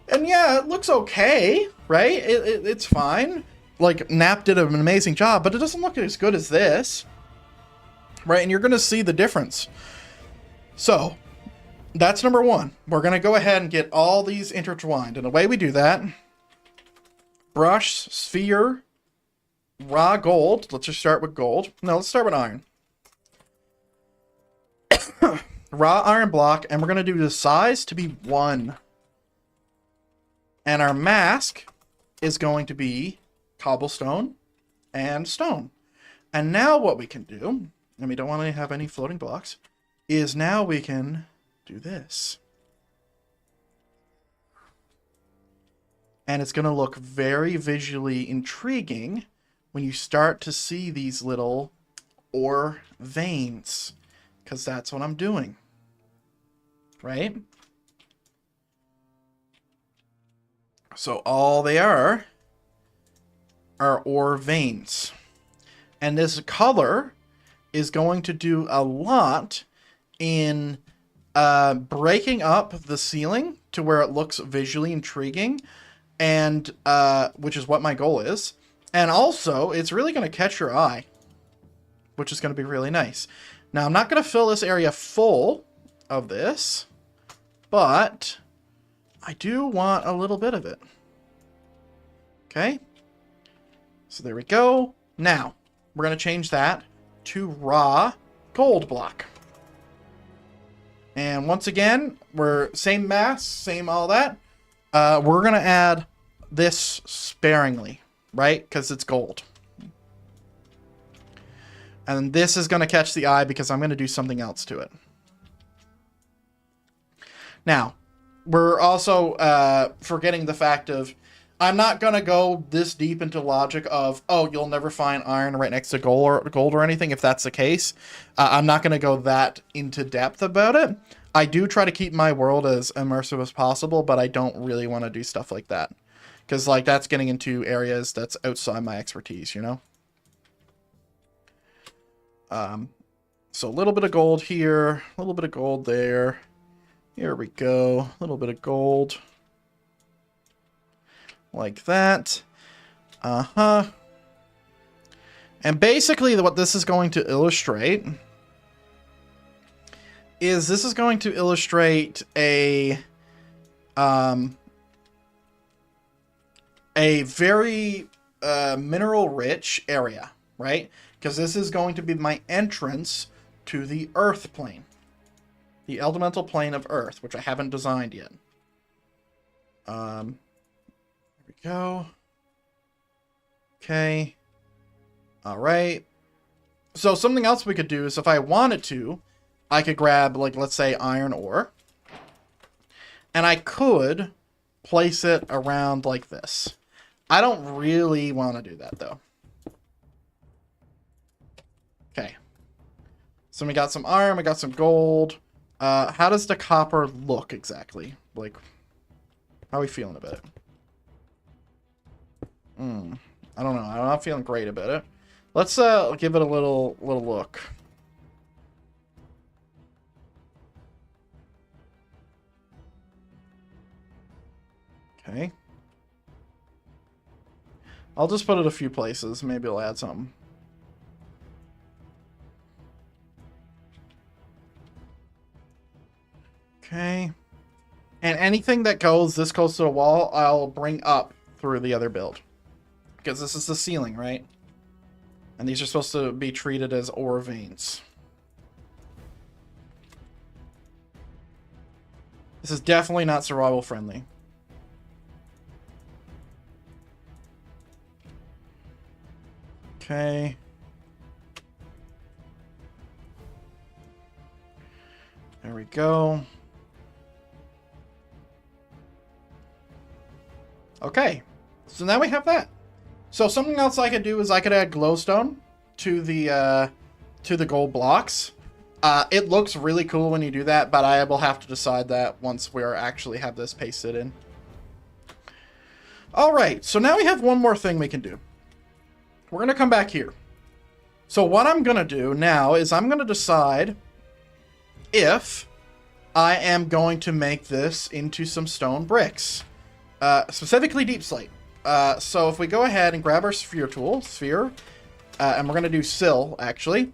And yeah, it looks okay, right? It's fine. Like, Nap did an amazing job, but it doesn't look as good as this, right? And you're going to see the difference. So, that's number one. We're going to go ahead and get all these intertwined. And the way we do that, brush, sphere, raw gold. Let's just start with gold. No, let's start with iron. Raw iron block, and we're going to do the size to be 1. And our mask is going to be cobblestone and stone. And now what we can do, and we don't want to have any floating blocks, is now we can do this. And it's going to look very visually intriguing when you start to see these little ore veins. Because that's what I'm doing. Right? So all they are ore veins. And this color is going to do a lot in breaking up the ceiling to where it looks visually intriguing, and which is what my goal is. And also, it's really going to catch your eye, which is going to be really nice. Now, I'm not going to fill this area full of this, but I do want a little bit of it. Okay? So there we go. Now, we're going to change that to raw gold block. And once again, we're same mass, same all that. We're going to add this sparingly, right? Because it's gold. And this is going to catch the eye because I'm going to do something else to it. Now, we're also forgetting the fact of, I'm not going to go this deep into logic of, oh, you'll never find iron right next to gold or anything, if that's the case. I'm not going to go that into depth about it. I do try to keep my world as immersive as possible, but I don't really want to do stuff like that. Because, like, that's getting into areas that's outside my expertise, you know? So a little bit of gold here, a little bit of gold there. Here we go. A little bit of gold. Like that. Uh-huh. And basically what this is going to illustrate is this is going to illustrate a very mineral-rich area, right? Because this is going to be my entrance to the Earth plane. The elemental plane of Earth, which I haven't designed yet. There we go. Okay. Alright. So something else we could do is if I wanted to, I could grab, like, let's say iron ore. And I could place it around like this. I don't really want to do that, though. Okay. So we got some iron, we got some gold. How does the copper look exactly? Like, how are we feeling about it? I don't know. I'm not feeling great about it. Let's give it a little look. Okay. I'll just put it a few places. Maybe I'll add something. Okay. And anything that goes this close to the wall, I'll bring up through the other build. Because this is the ceiling, right? And these are supposed to be treated as ore veins. This is definitely not survival friendly. Okay. There we go. Okay. So now we have that. So something else I could do is I could add glowstone to the gold blocks. It looks really cool when you do that, but I will have to decide that once we actually have this pasted in. All right, so now we have one more thing we can do. We're going to come back here. So what I'm going to do now is I'm going to decide if I am going to make this into some stone bricks. Specifically deep slate. So if we go ahead and grab our sphere tool, and we're going to do sill, actually.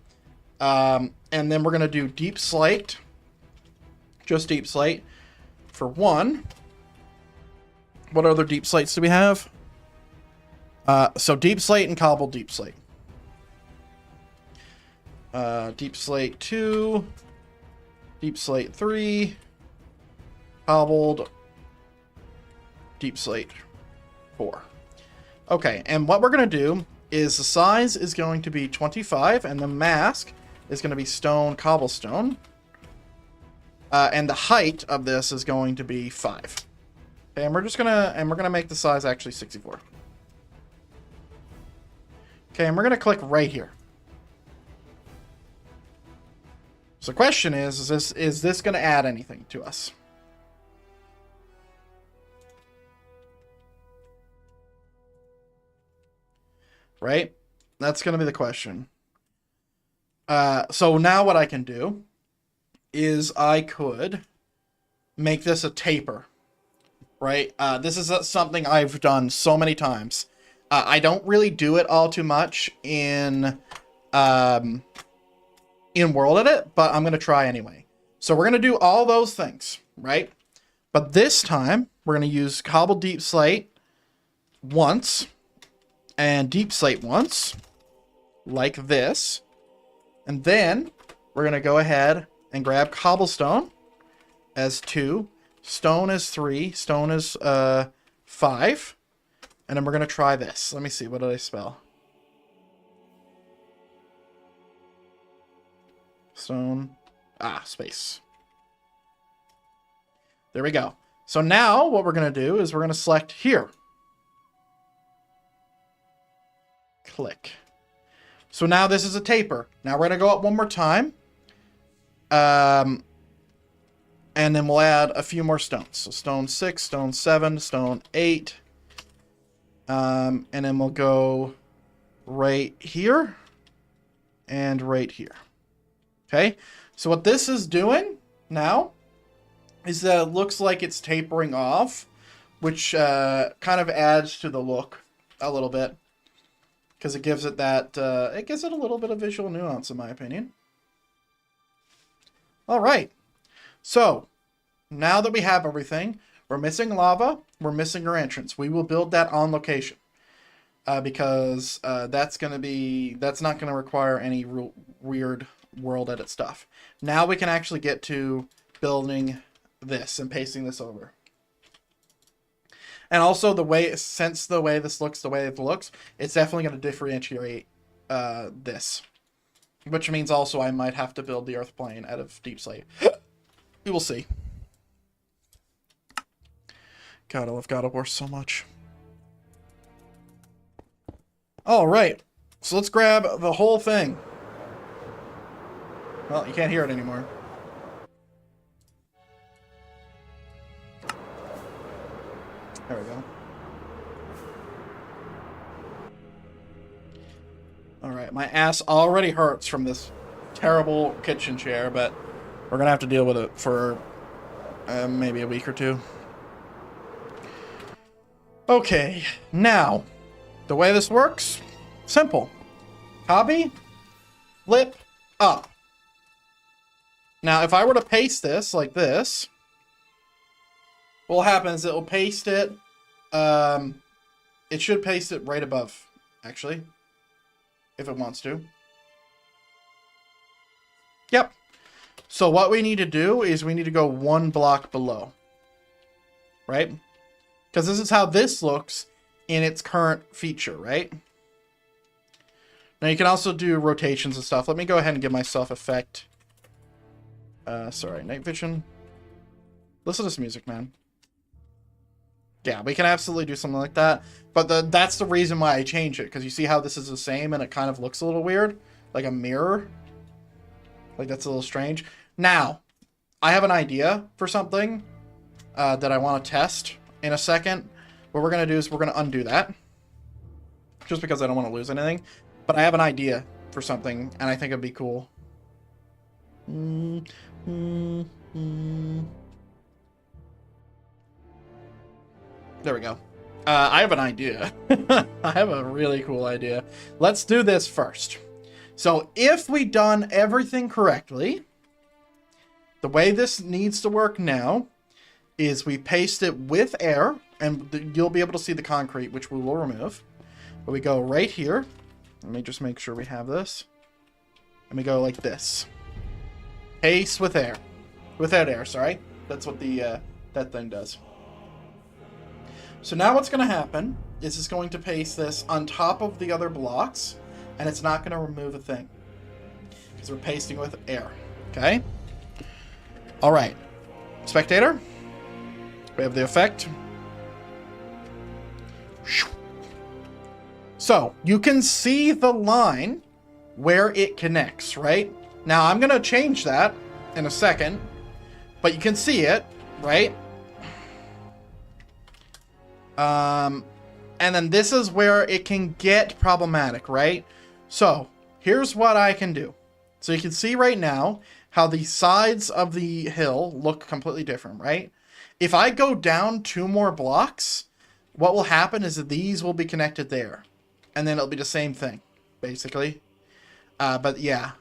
And then we're going to do deep slate. Just deep slate. For one. What other deep slates do we have? So deep slate and cobbled deep slate. Deep slate 2. Deep slate 3. Cobbled deep slate 4. Okay, and what we're going to do is the size is going to be 25, and the mask is going to be stone cobblestone. And the height of this is going to be 5. Okay, and we're gonna make the size actually 64. Okay, and we're gonna click right here. So the question is this gonna add anything to us? Right? That's gonna be the question. So now what I can do is I could make this a taper, right? This is something I've done so many times. I don't really do it all too much in World Edit, but I'm going to try anyway. So we're going to do all those things, right? But this time, we're going to use Cobble Deep Slate once, and Deep Slate once, like this. And then, we're going to go ahead and grab Cobblestone as 2, Stone as 3, Stone as 5, and then we're going to try this. Let me see, what did I spell? Stone, space. There we go. So now what we're going to do is we're going to select here. Click. So now this is a taper. Now we're going to go up one more time. And then we'll add a few more stones. So stone 6, stone 7, stone 8. And then we'll go right here and right here. Okay, so what this is doing now is that it looks like it's tapering off, which kind of adds to the look a little bit, because it gives it that, it gives it a little bit of visual nuance, in my opinion. All right, so now that we have everything, we're missing lava, we're missing our entrance. We will build that on location, because that's not going to require any real weird World Edit stuff. Now we can actually get to building this and pasting this over. And also since the way this looks the way it looks, it's definitely going to differentiate this. Which means also I might have to build the earth plane out of Deep Slate. We will see. God, I love God of War so much. Alright, so let's grab the whole thing. Well, you can't hear it anymore. There we go. Alright, my ass already hurts from this terrible kitchen chair, but we're gonna have to deal with it for maybe a week or two. Okay, now, the way this works, simple. Copy, flip, up. Now, if I were to paste this like this, what will happen is it will paste it, it should paste it right above, actually, if it wants to. Yep. So what we need to do is we need to go one block below, right? Because this is how this looks in its current feature, right? Now you can also do rotations and stuff. Let me go ahead and give myself effect. Sorry, night vision. Listen to this music, man. Yeah, we can absolutely do something like that. But that's the reason why I changed it. Because you see how this is the same and it kind of looks a little weird? Like a mirror. Like that's a little strange. Now, I have an idea for something that I want to test in a second. What we're going to do is we're going to undo that. Just because I don't want to lose anything. But I have an idea for something and I think it'd be cool. There we go. I have an idea. I have a really cool idea. Let's do this first. So if we done everything correctly, the way this needs to work now is we paste it with air, and you'll be able to see the concrete, which we will remove. But we go right here. Let me just make sure we have this. And we go like this. Paste with air. Without air, sorry. That's what the that thing does. So now what's going to happen is it's going to paste this on top of the other blocks, and it's not going to remove a thing. Because we're pasting with air. Okay? Alright. Spectator. We have the effect. So you can see the line where it connects, right? Now I'm going to change that in a second, but you can see it, right? And then this is where it can get problematic, right? So here's what I can do. So you can see right now how the sides of the hill look completely different, right? If I go down 2 more blocks, what will happen is that these will be connected there. And then it'll be the same thing, basically. But yeah,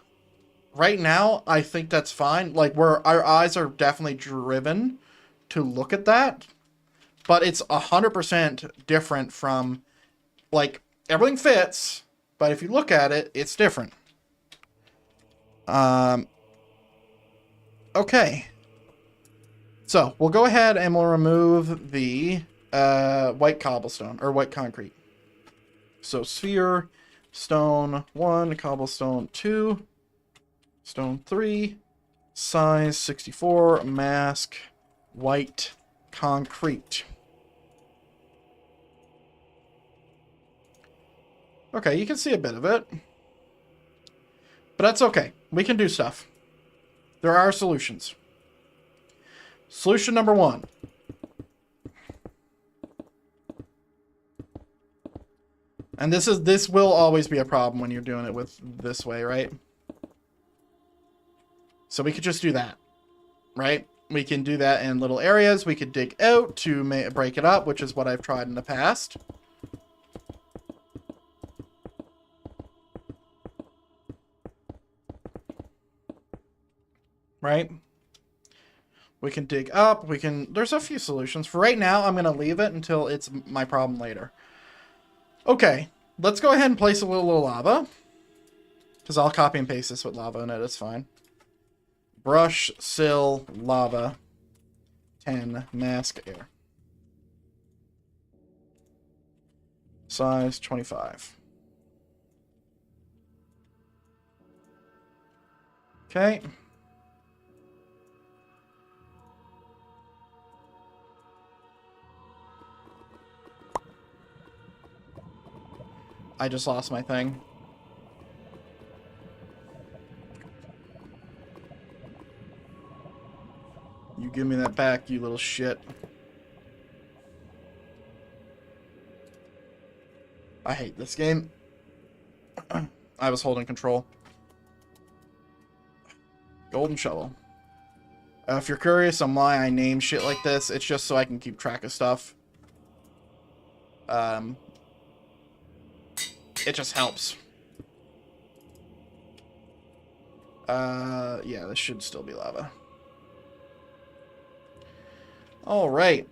right now, I think that's fine. Like, our eyes are definitely driven to look at that. But it's 100% different from, like, everything fits. But if you look at it, it's different. Okay. So, we'll go ahead and we'll remove the white cobblestone, or white concrete. So, sphere, stone 1, cobblestone 2, stone 3, size 64, mask, white concrete. Okay, you can see a bit of it. But that's okay. We can do stuff. There are solutions. Solution number 1. And this will always be a problem when you're doing it with this way, right? So we could just do that, right? We can do that in little areas. We could dig out to break it up, which is what I've tried in the past. Right? We can dig up. There's a few solutions. For right now, I'm going to leave it until it's my problem later. Okay, let's go ahead and place a little lava. Because I'll copy and paste this with lava in it. It's fine. Brush, sill, lava, 10, mask, air. Size 25. Okay. I just lost my thing. You give me that back, you little shit. I hate this game. I was holding control. Golden shovel. If you're curious on why I name shit like this, it's just so I can keep track of stuff. It just helps. Yeah, this should still be lava. Alright.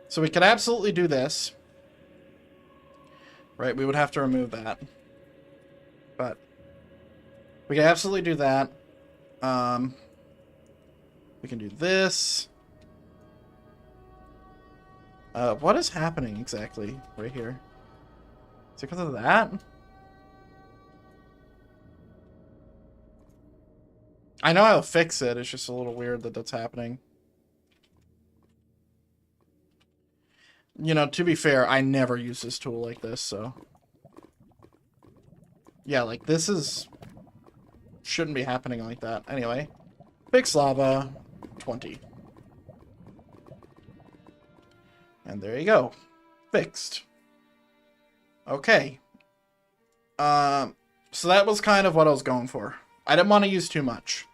So we could absolutely do this. Right, we would have to remove that. But we can absolutely do that. We can do this. What is happening exactly right here? Is it because of that? I know how to fix it. It's just a little weird that that's happening. You know, to be fair, I never use this tool like this, so... Yeah, like, this is... shouldn't be happening like that. Anyway. Fix lava, 20. And there you go. Fixed. Okay. So that was kind of what I was going for. I didn't want to use too much.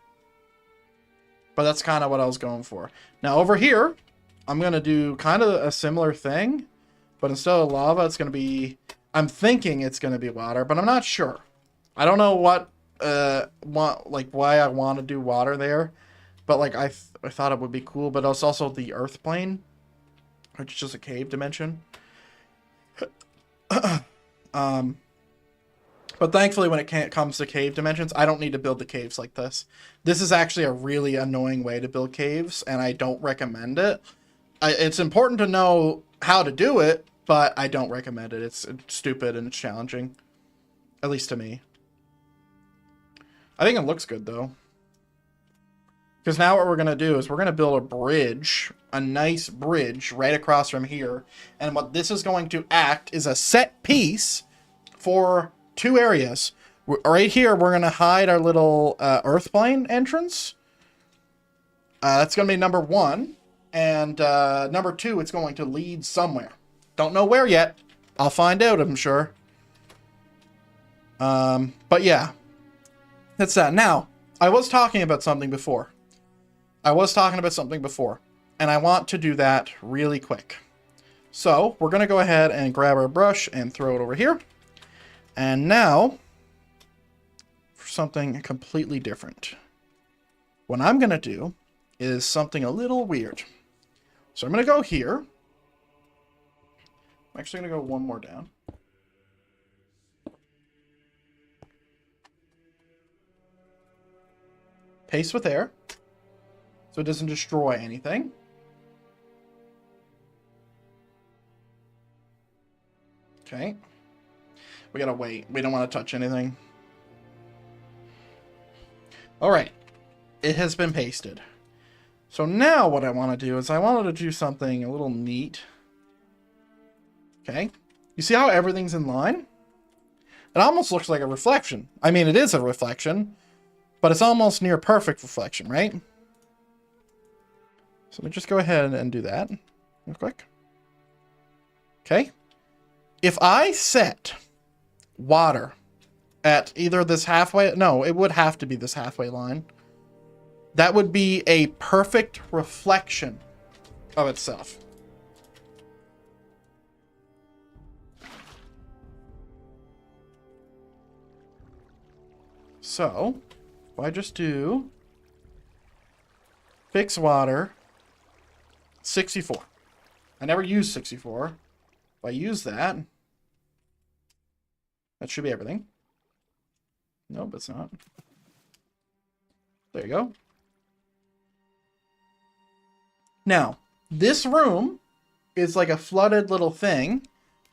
But that's kind of what I was going for. Now, over here... I'm going to do kind of a similar thing, but instead of lava, it's going to be, I'm thinking it's going to be water, but I'm not sure. I don't know why I want to do water there, but like I thought it would be cool, but it's also the earth plane, which is just a cave dimension. But thankfully when it comes to cave dimensions, I don't need to build the caves like this. This is actually a really annoying way to build caves, and I don't recommend it. It's important to know how to do it, but I don't recommend it. It's stupid and it's challenging. At least to me. I think it looks good, though. Because now what we're going to do is we're going to build a bridge, a nice bridge right across from here. And what this is going to act is a set piece for 2 areas. Right here, we're going to hide our little earth plane entrance. That's going to be number 1. And number 2, it's going to lead somewhere. Don't know where yet. I'll find out, I'm sure. But yeah, that's that. Now, I was talking about something before. And I want to do that really quick. So, we're going to go ahead and grab our brush and throw it over here. And now, for something completely different. What I'm going to do is something a little weird. So I'm going to go here. I'm actually going to go one more down. Paste with air, so it doesn't destroy anything. Okay. We gotta wait. We don't want to touch anything. Alright. It has been pasted. So now what I want to do is I wanted to do something a little neat. Okay. You see how everything's in line? It almost looks like a reflection. I mean, it is a reflection, but it's almost near perfect reflection, right? So let me just go ahead and do that real quick. Okay. If I set water at either this halfway... No, it would have to be this halfway line. That would be a perfect reflection of itself. So, if I just do fix water 64. I never use 64. If I use that, that should be everything. Nope, it's not. There you go. Now, this room is like a flooded little thing,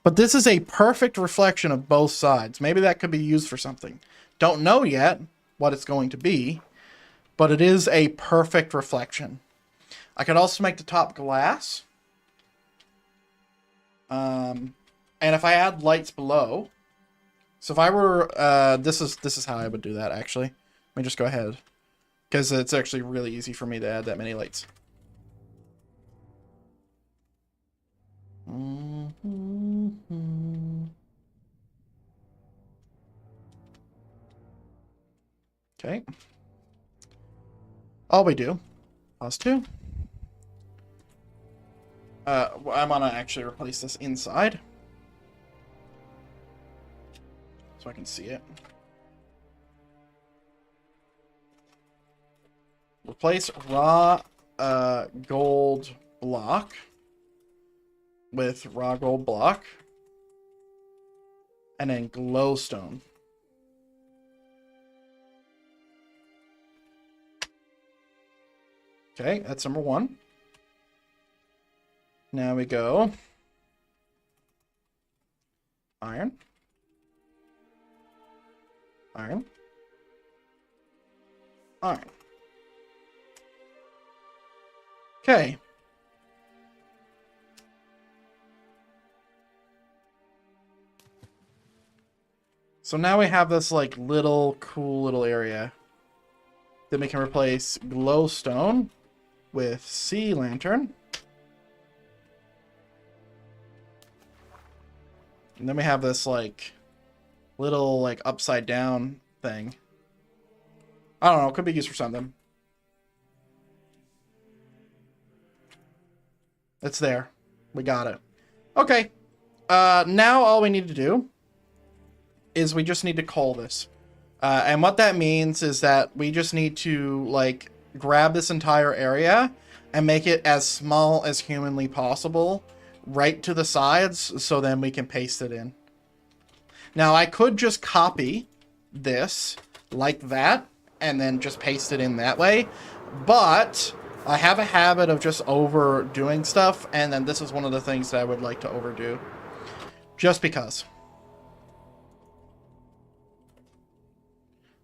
but this is a perfect reflection of both sides. Maybe that could be used for something. Don't know yet what it's going to be, but it is a perfect reflection. I could also make the top glass. And if I add lights below, so if I were, this is how I would do that actually. Let me just go ahead, because it's actually really easy for me to add that many lights. Okay. All we do, pause 2. I'm gonna actually replace this inside, so I can see it. Replace raw gold block with raw gold block, and then glowstone. Okay, that's number 1. Now we go iron, iron, iron. Okay. So now we have this like little cool little area. Then we can replace glowstone with sea lantern. And then we have this like little like upside down thing. I don't know, it could be used for something. It's there. We got it. Okay. Now all we need to do is we just need to cull this. And what that means is that we just need to like grab this entire area and make it as small as humanly possible right to the sides, so then we can paste it in. Now I could just copy this like that and then just paste it in that way, but I have a habit of just overdoing stuff, and then this is one of the things that I would like to overdo just because.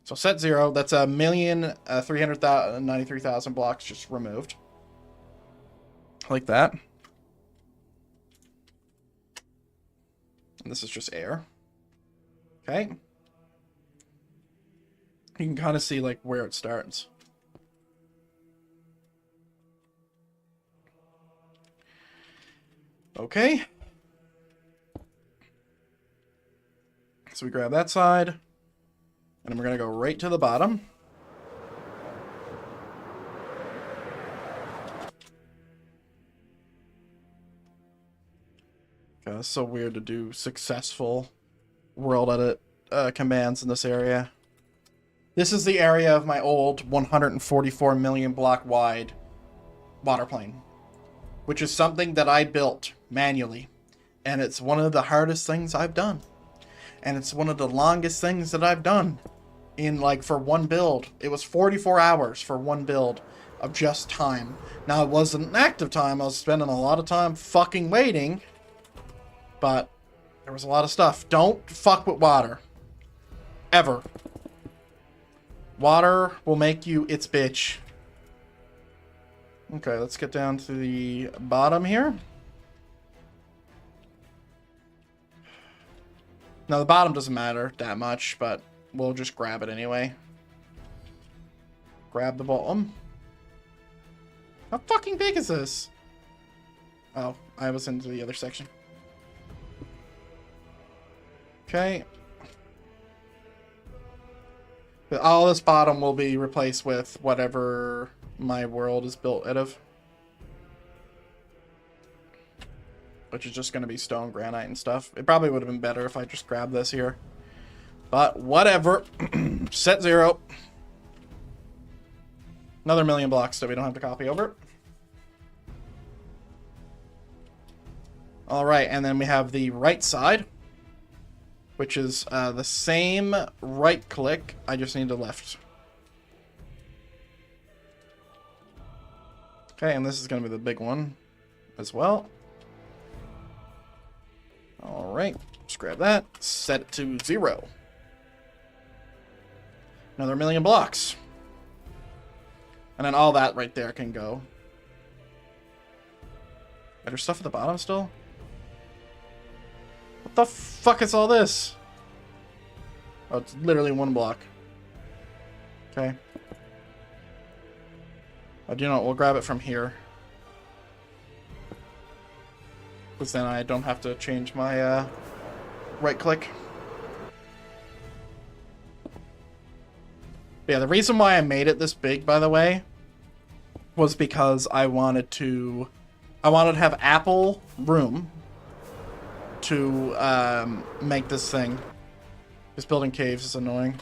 So set 0. That's 1,393,000 blocks just removed. Like that. And this is just air. Okay. You can kind of see like where it starts. Okay. So we grab that side. And then we're going to go right to the bottom. God, it's so weird to do successful world edit commands in this area. This is the area of my old 144 million block wide water plane, which is something that I built manually. And it's one of the hardest things I've done. And it's one of the longest things that I've done in like for one build. It was 44 hours for one build of just time. Now it wasn't active time. I was spending a lot of time fucking waiting. But there was a lot of stuff. Don't fuck with water. Ever. Water will make you its bitch. Okay, let's get down to the bottom here. Now, the bottom doesn't matter that much, but we'll just grab it anyway. Grab the bottom. How fucking big is this? Oh, I was into the other section. Okay. But all this bottom will be replaced with whatever my world is built out of. Which is just going to be stone, granite, and stuff. It probably would have been better if I just grabbed this here. But whatever. Set 0. Another million blocks so we don't have to copy over. Alright, and then we have the right side. Which is the same right click. I just need the left. Okay, and this is going to be the big one as well. Alright, just grab that. Set it to 0. Another million blocks. And then all that right there can go. Better stuff at the bottom still? What the fuck is all this? Oh, it's literally one block. Okay. Oh, do you know what? We'll grab it from here. Because then I don't have to change my right click. Yeah, the reason why I made it this big, by the way, was because I wanted to have ample room to make this thing. Just building caves is annoying.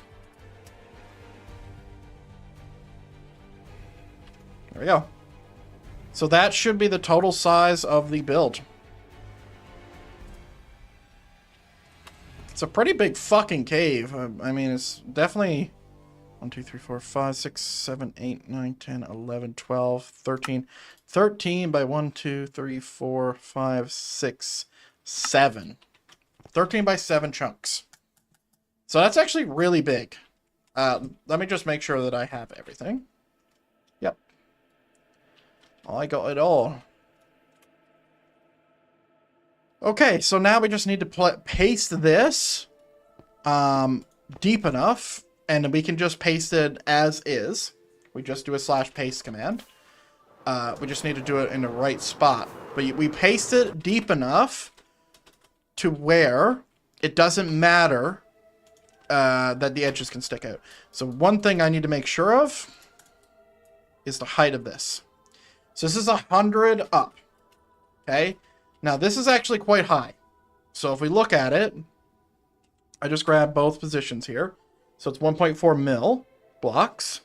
There we go. So that should be the total size of the build. It's a pretty big fucking cave. I mean, it's definitely 1, 2, 3, 4, 5, 6, 7, 8, 9, 10, 11, 12, 13. 13 by 1, 2, 3, 4, 5, 6, 7. 13 by 7 chunks. So that's actually really big. Let me just make sure that I have everything. Yep. I got it all. Okay, so now we just need to paste this deep enough, and we can just paste it as is. We just do a /paste command. We just need to do it in the right spot. But we paste it deep enough to where it doesn't matter that the edges can stick out. So one thing I need to make sure of is the height of this. So this is 100 up. Okay? Now this is actually quite high. So if we look at it, I just grab both positions here. So it's 1.4 mil blocks.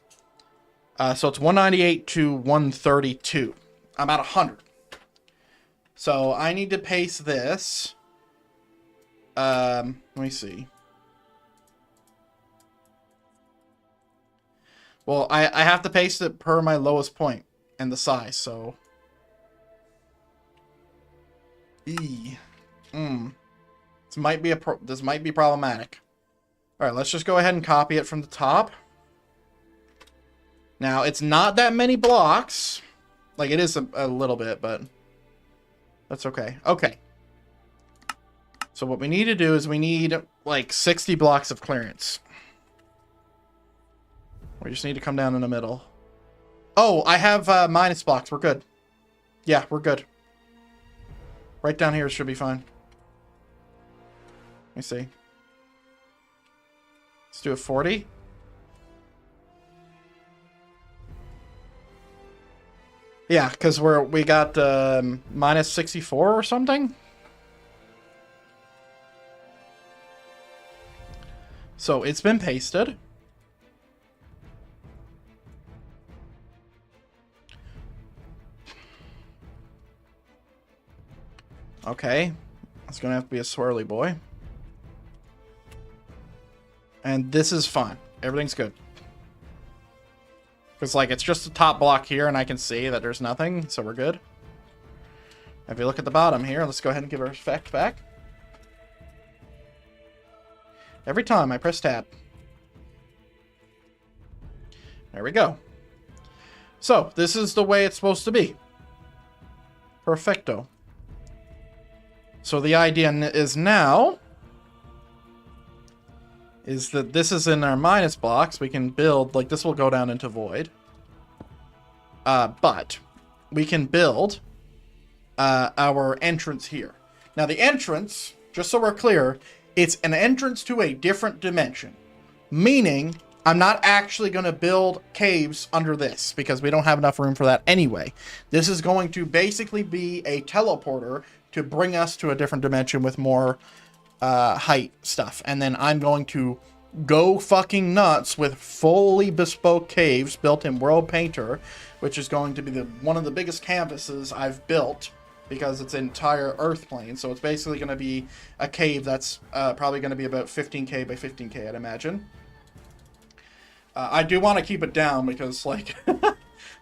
So it's 198 to 132. I'm at 100. So I need to paste this. Let me see. Well, I have to paste it per my lowest point and the size, so. This might be problematic. All right, let's just go ahead and copy it from the top. Now, it's not that many blocks. Like, it is a little bit, but that's okay. Okay. So what we need to do is we need, like, 60 blocks of clearance. We just need to come down in the middle. Oh, I have minus blocks. We're good. Yeah, we're good. Right down here should be fine. Let me see. Let's do a 40. Yeah, because we got minus 64 or something. So it's been pasted. Okay. It's going to have to be a swirly boy. And this is fine. Everything's good. Because, like, it's just the top block here, and I can see that there's nothing, so we're good. If you look at the bottom here, let's go ahead and give our effect back. Every time I press tab. There we go. So, this is the way it's supposed to be. Perfecto. So the idea is now is that this is in our minus blocks. We can build, like, this will go down into void. But we can build our entrance here. Now the entrance, just so we're clear, it's an entrance to a different dimension. Meaning, I'm not actually going to build caves under this because we don't have enough room for that anyway. This is going to basically be a teleporter to bring us to a different dimension with more height stuff. And then I'm going to go fucking nuts with fully bespoke caves built in World Painter, which is going to be one of the biggest canvases I've built because it's an entire earth plane. So it's basically going to be a cave that's probably going to be about 15k by 15k, I'd imagine. I do want to keep it down because, like,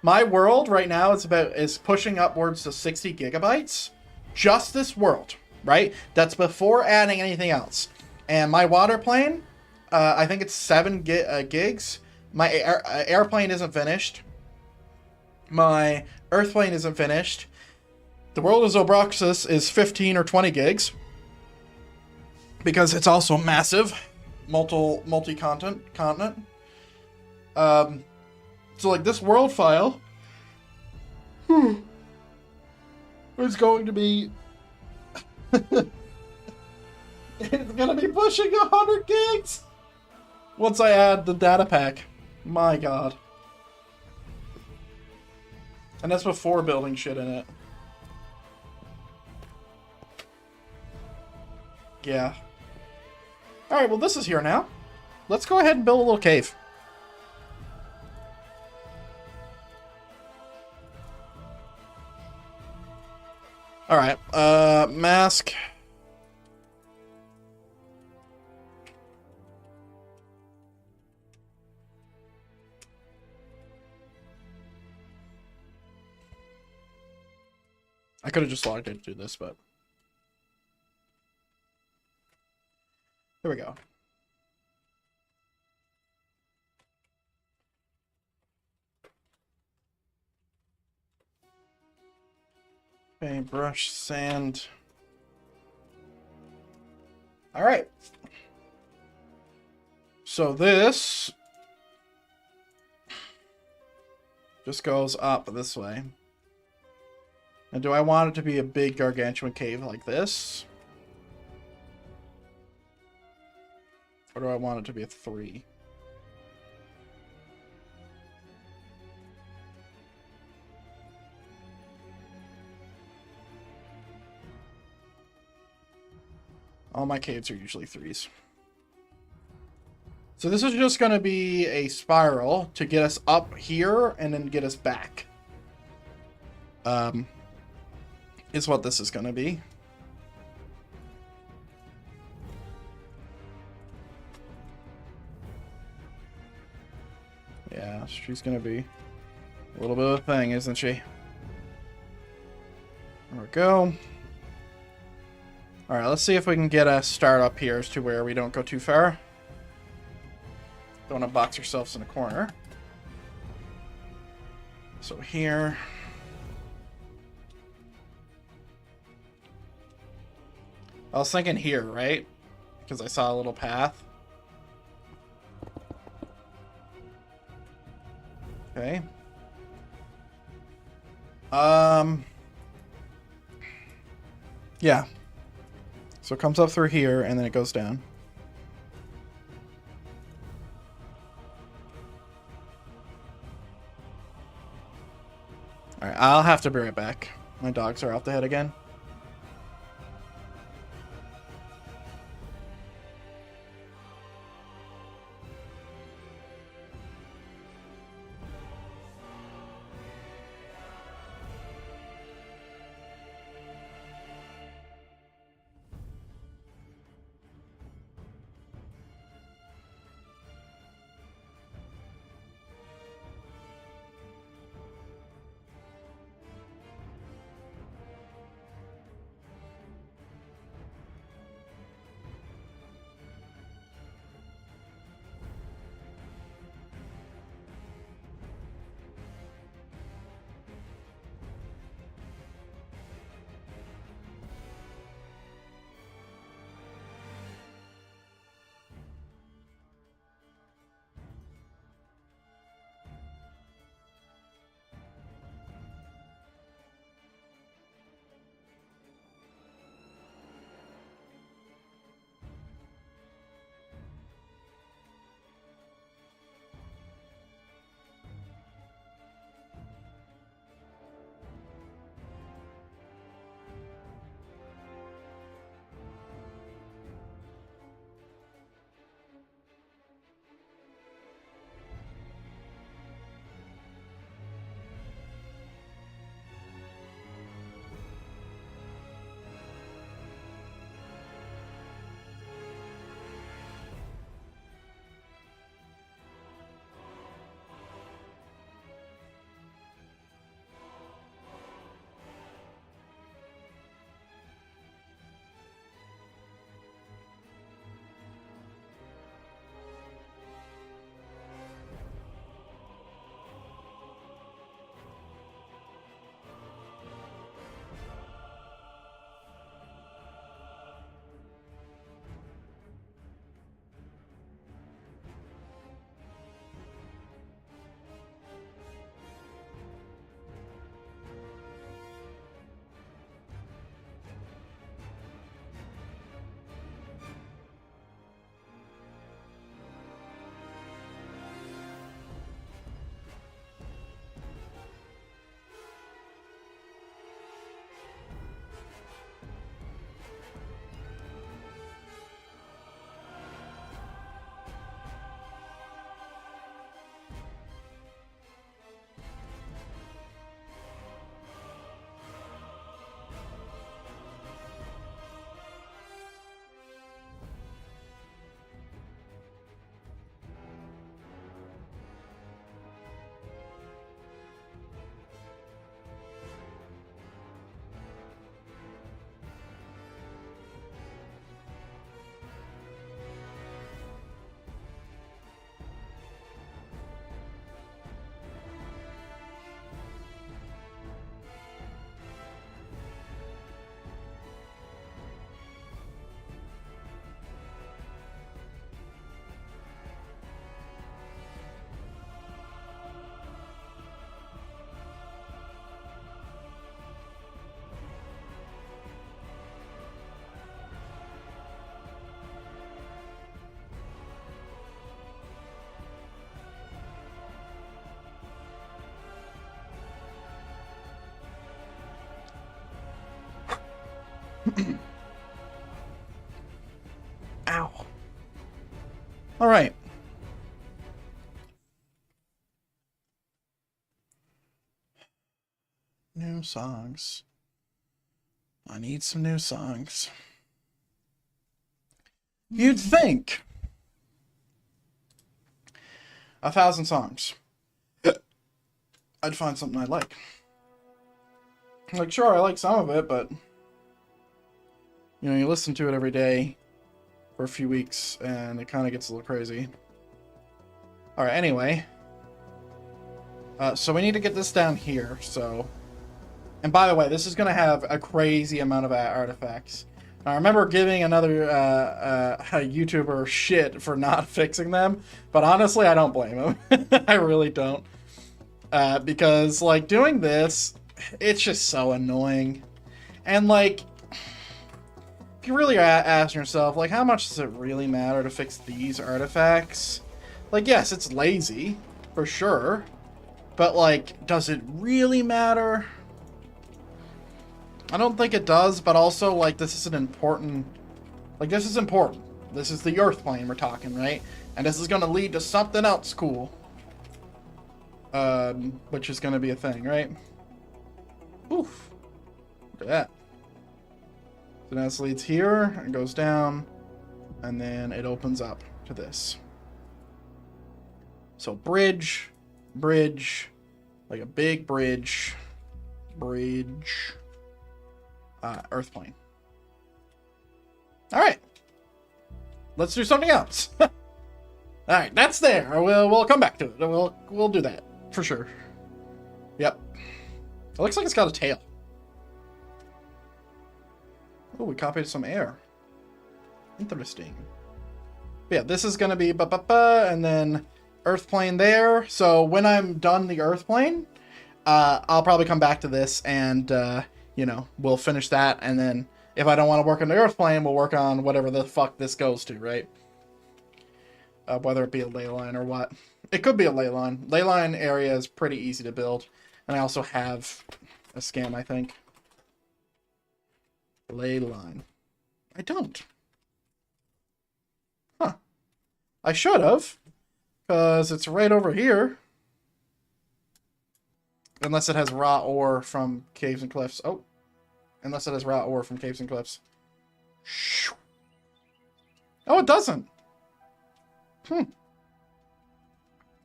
my world right now is pushing upwards to 60 gigabytes. Just this world, right? That's before adding anything else. And my water plane, I think it's 7 gigs. My airplane isn't finished. My earth plane isn't finished. The world of Zobroxus is 15 or 20 gigs. Because it's also massive. Multi-continent. So, like, this world file is going to be it's going to be pushing 100 gigs once I add the data pack. My god. And that's before building shit in it. Yeah. Alright, well, this is here now. Let's go ahead and build a little cave. Alright, mask. I could have just logged in to do this, but... There we go. Brush, sand. Alright. So this just goes up this way. And do I want it to be a big gargantuan cave like this? Or do I want it to be a 3? All my caves are usually 3s. So this is just going to be a spiral to get us up here and then get us back. Is what this is going to be. Yeah, she's going to be a little bit of a thing, isn't she? There we go. Alright, let's see if we can get a start up here as to where we don't go too far. Don't want to box ourselves in a corner. So here. I was thinking here, right? Because I saw a little path. Okay. Yeah. So it comes up through here, and then it goes down. Alright, I'll have to be right back. My dogs are out the head again. Ow. All right. New songs. I need some new songs. You'd think 1,000 songs. I'd find something I like. Like, sure, I like some of it, but you know, you listen to it every day for a few weeks, and it kind of gets a little crazy. All right, anyway. So we need to get this down here, so... And by the way, this is going to have a crazy amount of artifacts. I remember giving another YouTuber shit for not fixing them, but honestly, I don't blame him. I really don't. Because, like, doing this, it's just so annoying. And, like, if you really ask yourself, like, how much does it really matter to fix these artifacts? Like, yes, it's lazy, for sure. But, like, does it really matter? I don't think it does, but also, like, this is an important... Like, this is important. This is the Earth plane we're talking, right? And this is going to lead to something else cool. Which is going to be a thing, right? Oof. Look at that. So now this leads here, and goes down, and then it opens up to this. So bridge, like a big bridge, Earth plane. All right, let's do something else. All right, that's there. We'll come back to it. We'll do that for sure. Yep. It looks like it's got a tail. Oh, we copied some air. Interesting. But yeah, this is gonna be and then Earth plane there. So when I'm done the Earth plane, I'll probably come back to this and you know, we'll finish that, and then if I don't want to work on the Earth plane, we'll work on whatever the fuck this goes to, right? Whether it be a ley line or what. It could be a ley line. Ley line area is pretty easy to build, and I also have a scam, I think. Ley line. I don't. Huh. I should have, because it's right over here. Unless it has raw ore from caves and cliffs. Oh. Unless it has raw ore from caves and cliffs. Oh, it doesn't. How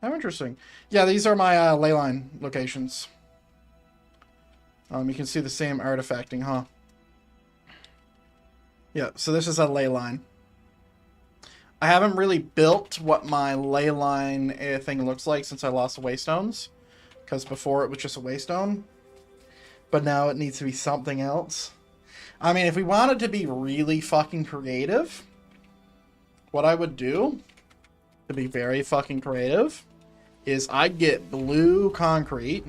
interesting. Yeah, these are my ley line locations. You can see the same artifacting, huh? Yeah, so this is a ley line. I haven't really built what my ley line thing looks like since I lost the waystones. Because before it was just a waystone. But now it needs to be something else. I mean, if we wanted to be really fucking creative, what I would do, to be very fucking creative, is I'd get blue concrete,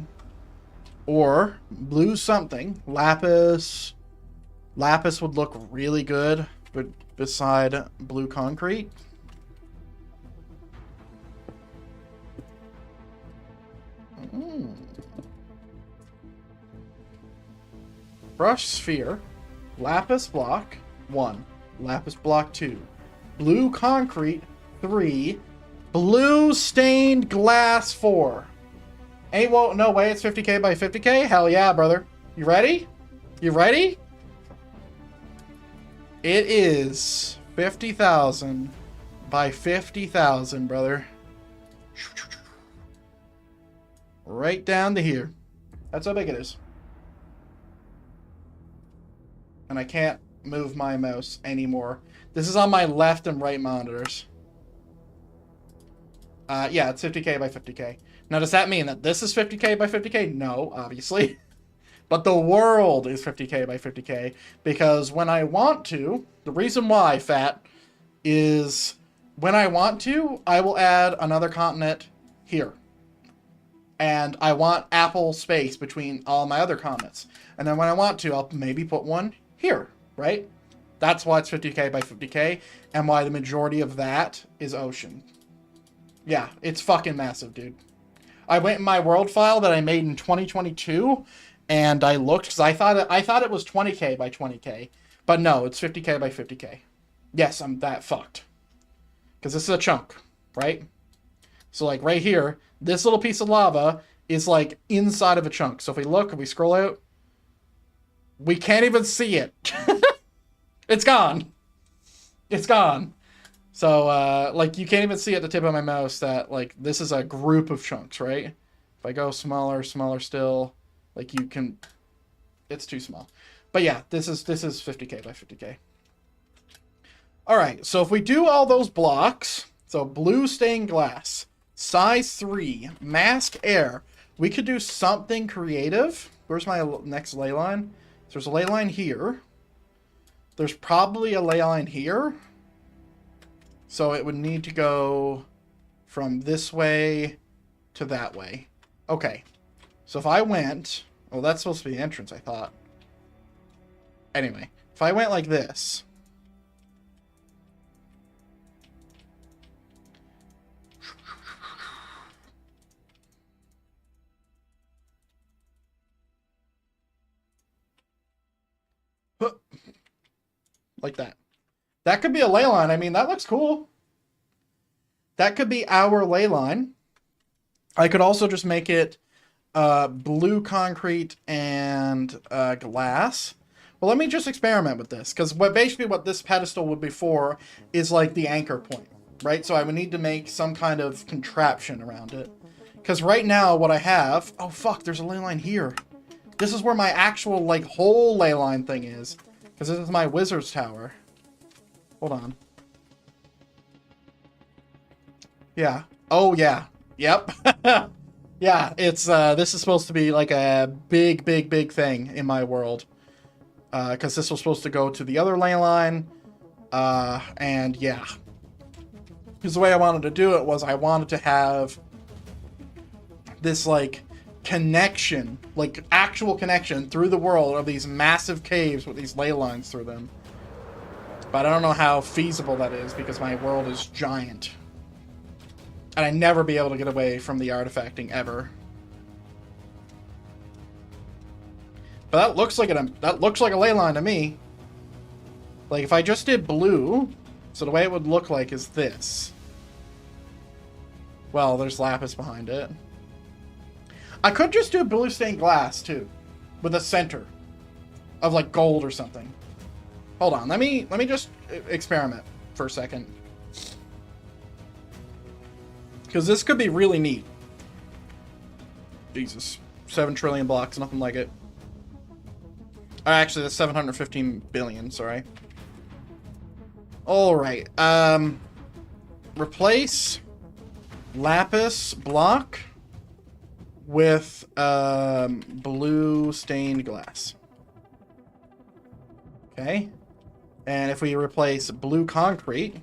or blue something. Lapis. Lapis would look really good beside blue concrete. Brush sphere, lapis block 1, lapis block 2, blue concrete 3, blue stained glass 4. Ain't no way it's 50k by 50k? Hell yeah, brother. You ready? You ready? It is 50,000 by 50,000, brother. Right down to here. That's how big it is. And I can't move my mouse anymore. This is on my left and right monitors. Yeah, it's 50k by 50k. Now, does that mean that this is 50k by 50k? No, obviously. But the world is 50k by 50k. Because when I want to, the reason why, Fat, is when I want to, I will add another continent here. And I want Apple space between all my other continents. And then when I want to, I'll maybe put one here, right? That's why it's 50k by 50k, and why the majority of that is ocean. Yeah, it's fucking massive, dude. I went in my world file that I made in 2022, and I looked, because I thought it was 20k by 20k, but no, it's 50k by 50k. Yes, I'm that fucked. Because this is a chunk, right? So, like, right here, this little piece of lava is, like, inside of a chunk. So if we look, if we scroll out, we can't even see it. It's gone. It's gone. So, like, you can't even see at the tip of my mouse that, like, this is a group of chunks, right? If I go smaller still, like, you can... It's too small. But yeah, this is 50k by 50k. All right, so if we do all those blocks, so blue stained glass, Size 3. Mask air. We could do something creative. Where's my next ley line? So there's a ley line here. There's probably a ley line here. So it would need to go from this way to that way. Okay. So if I went... Oh, that's supposed to be the entrance, I thought. Anyway. If I went like this... Like that. That could be a ley line. I mean, that looks cool. That could be our ley line. I could also just make it blue concrete and glass. Well, let me just experiment with this. Because basically what this pedestal would be for is like the anchor point. Right? So I would need to make some kind of contraption around it. Because right now what I have... Oh, fuck. There's a ley line here. This is where my actual, like, whole ley line thing is. Because this is my wizard's tower. Hold on. Yeah. Oh, yeah. Yep. Yeah, it's, this is supposed to be like a big, big, big thing in my world. Because this was supposed to go to the other ley line. And yeah. Because the way I wanted to do it was I wanted to have this, like... connection, like actual connection through the world of these massive caves with these ley lines through them. But I don't know how feasible that is because my world is giant. And I'd never be able to get away from the artifacting ever. But that looks like a ley line to me. Like if I just did blue, so the way it would look like is this. Well, there's lapis behind it. I could just do blue stained glass, too. With a center. Of, like, gold or something. Hold on. Let me just experiment for a second. Because this could be really neat. Jesus. 7 trillion blocks. Nothing like it. Actually, that's 715 billion. Sorry. Alright. Replace lapis block with blue stained glass. Okay. And if we replace blue concrete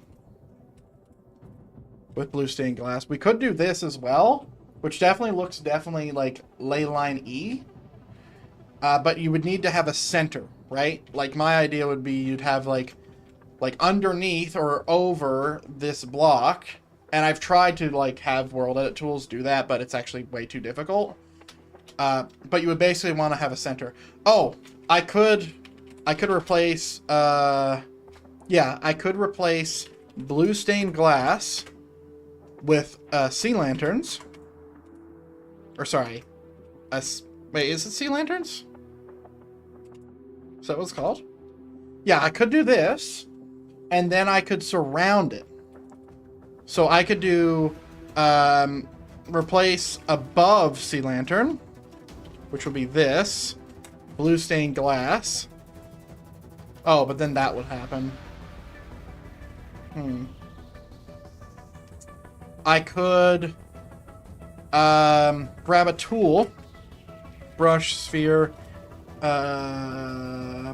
with blue stained glass, we could do this as well, which definitely looks like ley line E. But you would need to have a center, right? Like my idea would be you'd have like underneath or over this block. And I've tried to, like, have world edit tools do that, but it's actually way too difficult. But you would basically want to have a center. Oh, I could replace, yeah, I could replace blue stained glass with, sea lanterns. Or, sorry. Wait, is it sea lanterns? Is that what it's called? Yeah, I could do this. And then I could surround it. So I could do, replace above sea lantern, which would be this, blue stained glass. Oh, but then that would happen. I could, grab a tool, brush, sphere,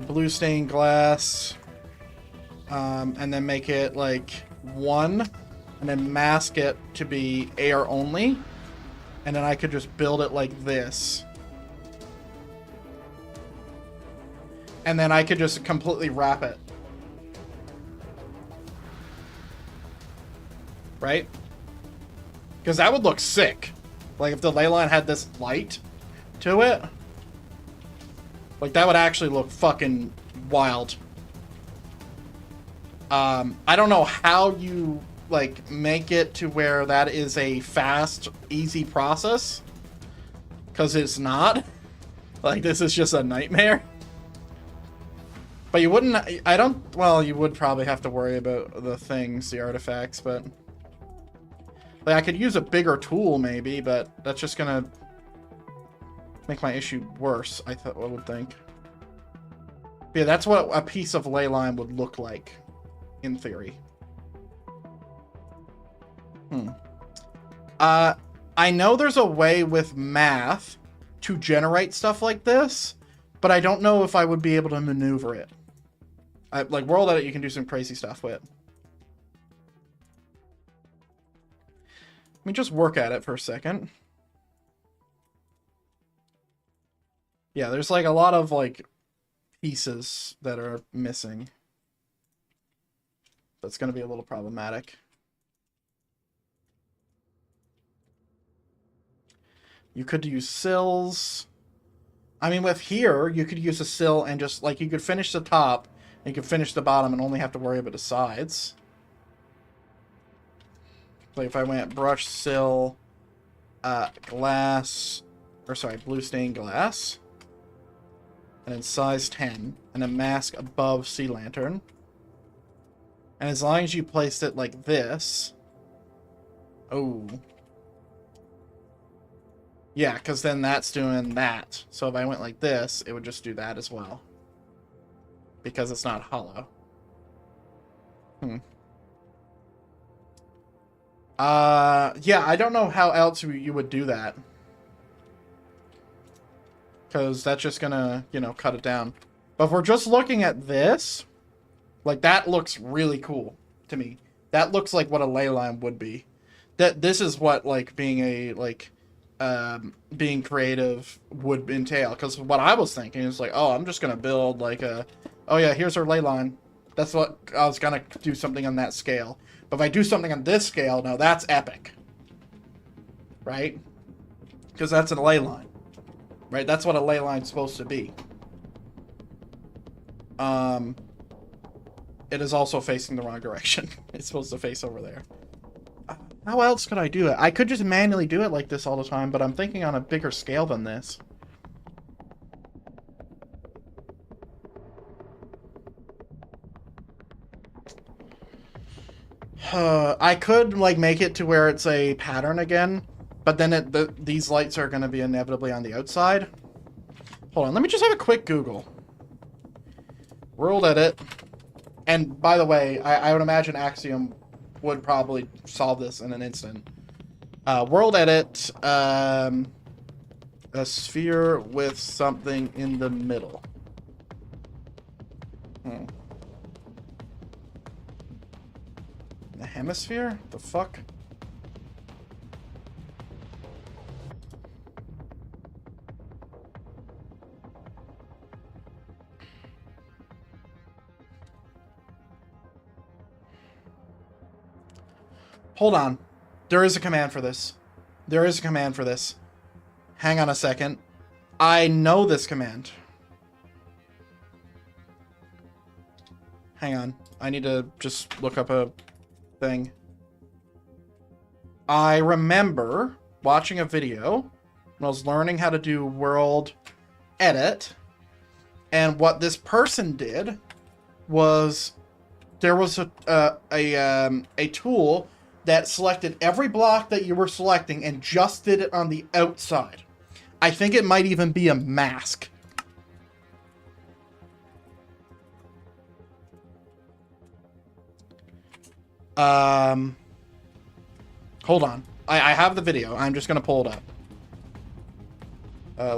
blue stained glass, and then make it like 1. And then mask it to be air only. And then I could just build it like this. And then I could just completely wrap it. Right? Because that would look sick. Like if the ley line had this light to it. Like that would actually look fucking wild. I don't know how you... like make it to where that is a fast, easy process, because it's not. Like this is just a nightmare. But you wouldn't, well, you would probably have to worry about the things, the artifacts, but like I could use a bigger tool maybe, but that's just gonna make my issue worse, I would think. But yeah, that's what a piece of ley line would look like in theory. I know there's a way with math to generate stuff like this, but I don't know if I would be able to maneuver it. Like, World Edit, you can do some crazy stuff with. Let me just work at it for a second. Yeah, there's like a lot of like pieces that are missing. That's going to be a little problematic. You could use sills. I mean, with here, you could use a sill and just, like, you could finish the top, and you could finish the bottom and only have to worry about the sides. Like, if I went brush, sill, glass, or sorry, blue stained glass, and then size 10, and then mask above sea lantern. And as long as you placed it like this... Oh... Yeah, because then that's doing that. So if I went like this, it would just do that as well. Because it's not hollow. Yeah, I don't know how else you would do that. Because that's just gonna, you know, cut it down. But if we're just looking at this, like, that looks really cool to me. That looks like what a ley line would be. This is what, like, being a, like... being creative would entail, because what I was thinking is like, oh, I'm just gonna build like a, oh yeah, here's our ley line. That's what I was gonna do, something on that scale. But if I do something on this scale, now that's epic, right? Because that's a ley line, right? That's what a ley line's supposed to be. It is also facing the wrong direction. It's supposed to face over there. How else could I do it? I could just manually do it like this all the time, but I'm thinking on a bigger scale than this. I could, like, make it to where it's a pattern again, but then these lights are going to be inevitably on the outside. Hold on, let me just have a quick Google. World Edit. And, by the way, I would imagine Axiom would probably solve this in an instant. World Edit, a sphere with something in the middle. A hemisphere? The fuck? Hold on. There is a command for this. There is a command for this. Hang on a second. I know this command. Hang on. I need to just look up a thing. I remember watching a video when I was learning how to do World Edit, and what this person did was there was a tool that selected every block that you were selecting and just did it on the outside. I think it might even be a mask. Hold on. I have the video. I'm just going to pull it up.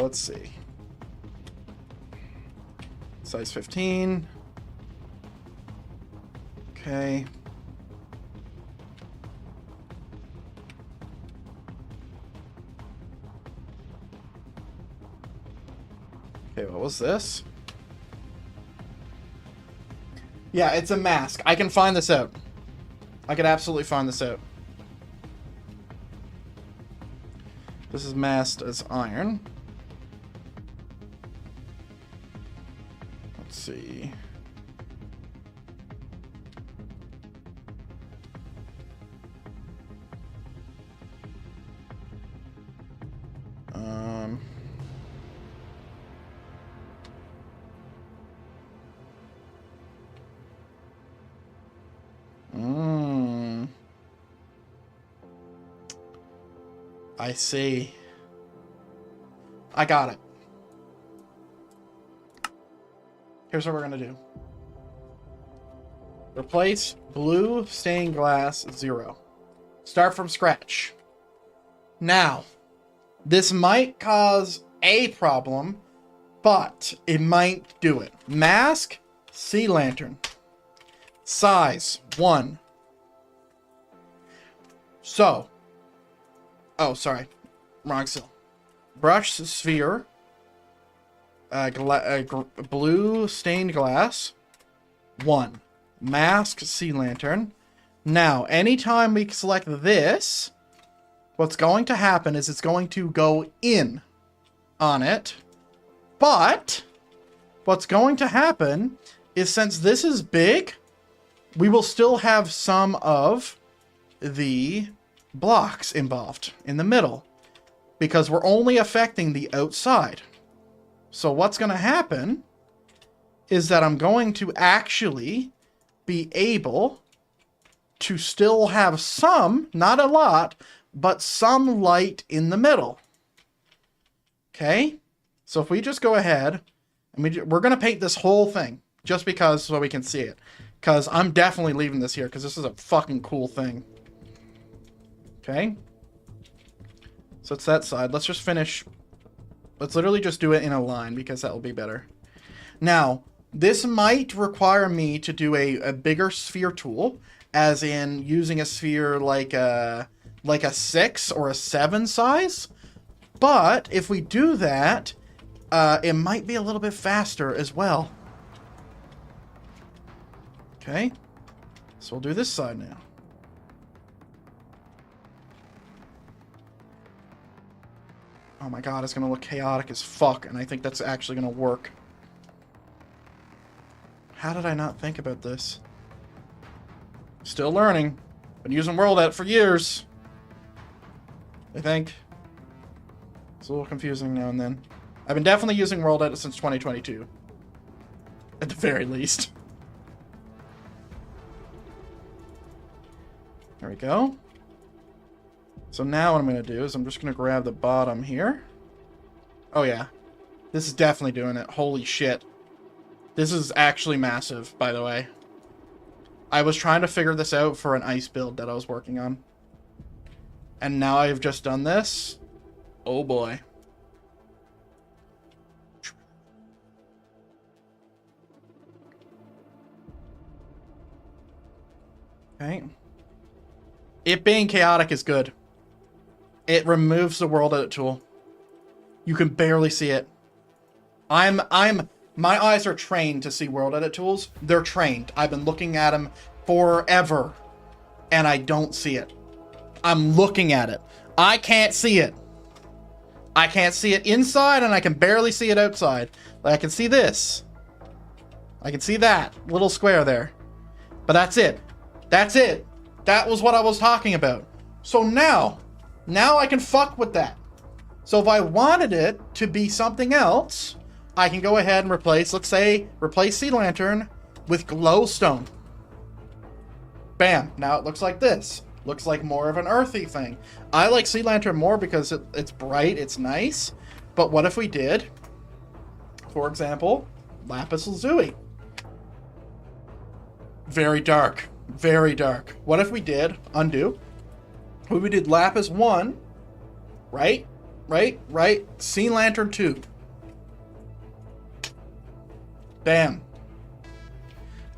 Let's see. Size 15. Okay. Okay, what was this? Yeah, it's a mask. I can find this out. I can absolutely find this out. This is masked as iron. Let's see. I see. I got it. Here's what we're gonna do. Replace blue stained glass 0. Start from scratch. Now, this might cause a problem, but it might do it. Mask, sea lantern. Size, 1. So, oh, sorry. Wrong cell. Brush sphere. Blue stained glass. 1. Mask, sea lantern. Now, anytime we select this, what's going to happen is it's going to go in on it. But what's going to happen is, since this is big, we will still have some of the blocks involved in the middle, because we're only affecting the outside. So what's going to happen is that I'm going to actually be able to still have some, not a lot, but some light in the middle. Okay? So if we just go ahead, and we're going to paint this whole thing, just because, so we can see it. Because I'm definitely leaving this here, because this is a fucking cool thing. Okay? So it's that side. Let's just finish. Let's literally just do it in a line, because that will be better. Now, this might require me to do a bigger sphere tool, as in using a sphere like a 6 or a 7 size. But if we do that, it might be a little bit faster as well. Okay, so we'll do this side now. Oh my god, it's going to look chaotic as fuck, and I think that's actually going to work. How did I not think about this? Still learning. Been using World Edit for years, I think. It's a little confusing now and then. I've been definitely using World Edit since 2022. At the very least. There we go. So now what I'm going to do is I'm just going to grab the bottom here. Oh yeah. This is definitely doing it. Holy shit. This is actually massive, by the way. I was trying to figure this out for an ice build that I was working on. And now I've just done this. Oh boy. Okay. It being chaotic is good. It removes the World Edit tool. You can barely see it. My eyes are trained to see World Edit tools. They're trained. I've been looking at them forever, and I don't see it. I'm looking at it. I can't see it. I can't see it inside, and I can barely see it outside. Like, I can see this. I can see that little square there. But that's it. That's it. That was what I was talking about. So now I can fuck with that. So if I wanted it to be something else, I can go ahead and replace, let's say, replace Sea Lantern with Glowstone. Bam. Now it looks like this. Looks like more of an earthy thing. I like Sea Lantern more because it's bright, it's nice. But what if we did, for example, Lapis Lazuli? Very dark. Very dark. What if we did, undo, what if we did Lapis 1, right, Sea Lantern 2. Bam.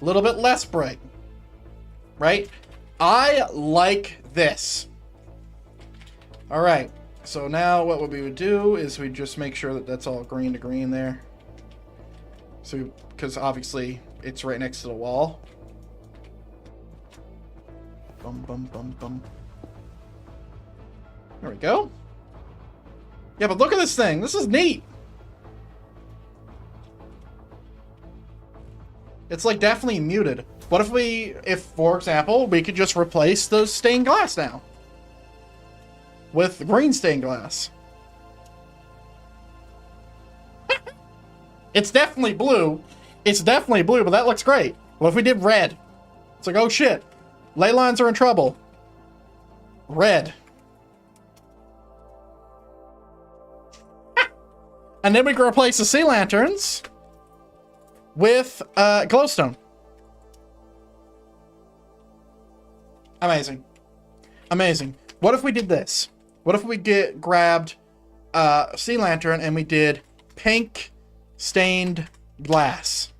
A little bit less bright, right? I like this. All right, so now what we would do is we just make sure that that's all green to green there. So, because obviously it's right next to the wall. Bum, bum, bum, bum. There we go. Yeah, but look at this thing. This is neat. It's like definitely muted. What if for example, we could just replace those stained glass now with green stained glass? It's definitely blue. It's definitely blue, but that looks great. What if we did red? It's like, oh shit. Ley lines are in trouble. Red. And then we can replace the sea lanterns with glowstone. Amazing. Amazing. What if we did this? What if we grabbed sea lantern and we did pink stained glass?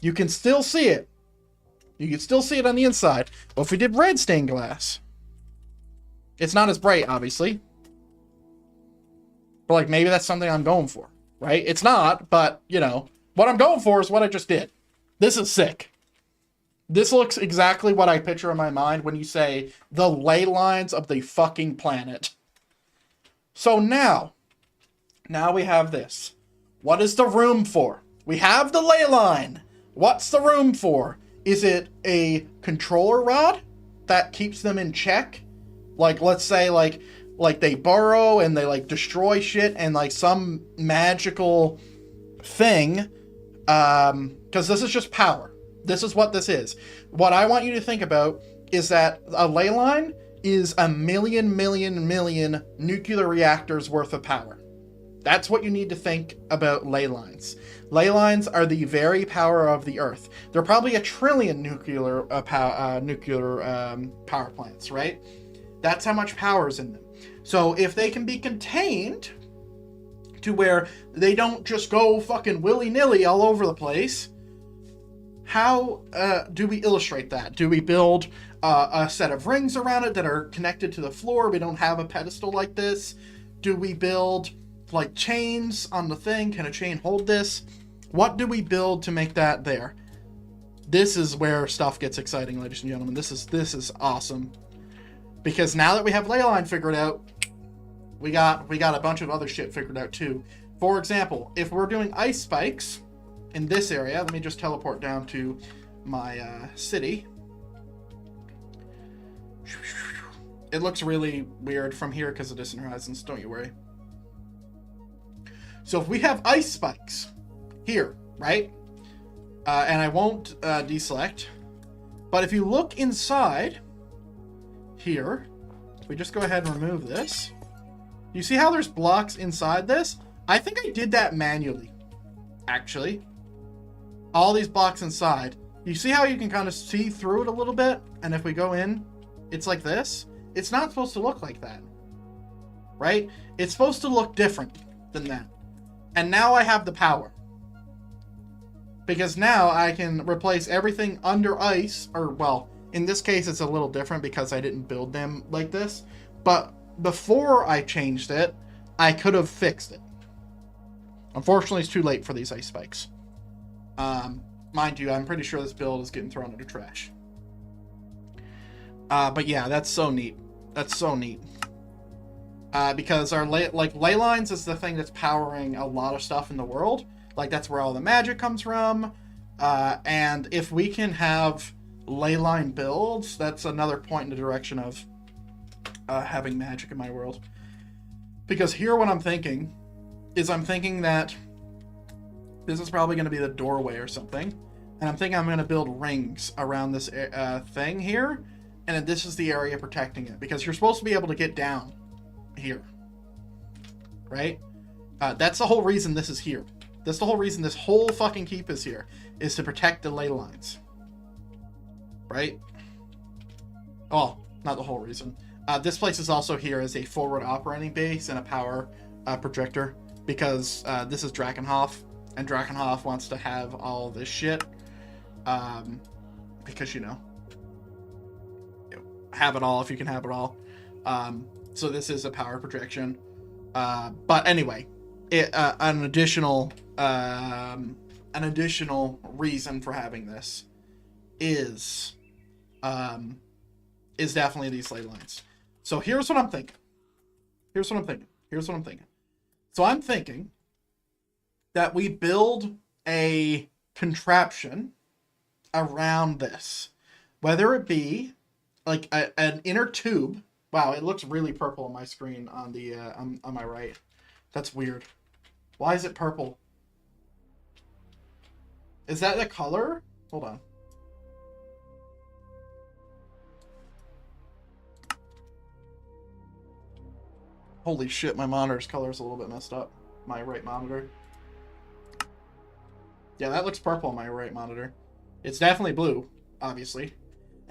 You can still see it. You can still see it on the inside. What if we did red stained glass? It's not as bright, obviously. But, like, maybe that's something I'm going for, right? It's not, but, you know, what I'm going for is what I just did. This is sick. This looks exactly what I picture in my mind when you say the ley lines of the fucking planet. So now we have this. What is the room for? We have the ley line. What's the room for? Is it a controller rod that keeps them in check? Like, let's say, like they burrow and they, like, destroy shit and, like, some magical thing. Because this is just power. This is what this is. What I want you to think about is that a ley line is a million nuclear reactors worth of power. That's what you need to think about ley lines. Ley lines are the very power of the Earth. They're probably 1 trillion nuclear power plants, right? That's how much power is in them. So if they can be contained to where they don't just go fucking willy-nilly all over the place, how do we illustrate that? Do we build a set of rings around it that are connected to the floor? We don't have a pedestal like this. Do we build, like, chains on the thing? Can a chain hold this? What do we build to make that there? This is where stuff gets exciting, ladies and gentlemen. This is awesome. Because now that we have ley line figured out, we got a bunch of other shit figured out too. For example, if we're doing ice spikes in this area, let me just teleport down to my city. It looks really weird from here because of distant horizons, don't you worry. So if we have ice spikes here, right? And I won't deselect, but if you look inside here, we just go ahead and remove this. You see how there's blocks inside this? I think I did that manually, actually. All these blocks inside. You see how you can kind of see through it a little bit? And if we go in, it's like this. It's not supposed to look like that, right? It's supposed to look different than that. And now I have the power. Because now I can replace everything under ice, or, well, in this case it's a little different because I didn't build them like this. But before I changed it, I could have fixed it. Unfortunately, it's too late for these ice spikes. Mind you, I'm pretty sure this build is getting thrown into trash. But yeah, that's so neat. That's so neat. Because our ley lines is the thing that's powering a lot of stuff in the world. Like, that's where all the magic comes from. And if we can have ley line builds, that's another point in the direction of having magic in my world. Because here what I'm thinking is I'm thinking that this is probably going to be the doorway or something. And I'm thinking I'm going to build rings around this thing here. And this is the area protecting it. Because you're supposed to be able to get down here. Right? That's the whole reason this is here. That's the whole reason this whole fucking keep is here. Is to protect the ley lines. Right? Oh, not the whole reason. This place is also here as a forward operating base and a power projector. Because this is Drakenhof. And Drakenhof wants to have all this shit. Because, you know, have it all if you can have it all. So this is a power projection. But anyway, an additional reason for having this is definitely these ley lines. So here's what I'm thinking. So I'm thinking that we build a contraption around this, whether it be like an inner tube. Wow, it looks really purple on my screen on the on my right. That's weird. Why is it purple? Is that the color? Hold on. Holy shit, my monitor's color is a little bit messed up. My right monitor. Yeah, that looks purple on my right monitor. It's definitely blue, obviously.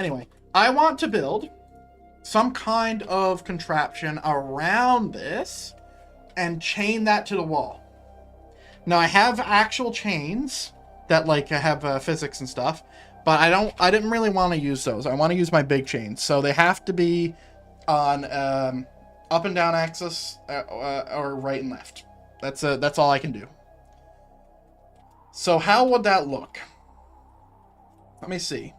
Anyway, I want to build some kind of contraption around this and chain that to the wall. Now I have actual chains that like have physics and stuff, but I didn't really want to use those. I want to use my big chains, so they have to be on up and down axis or right and left. That's all I can do. So how would that look? Let me see.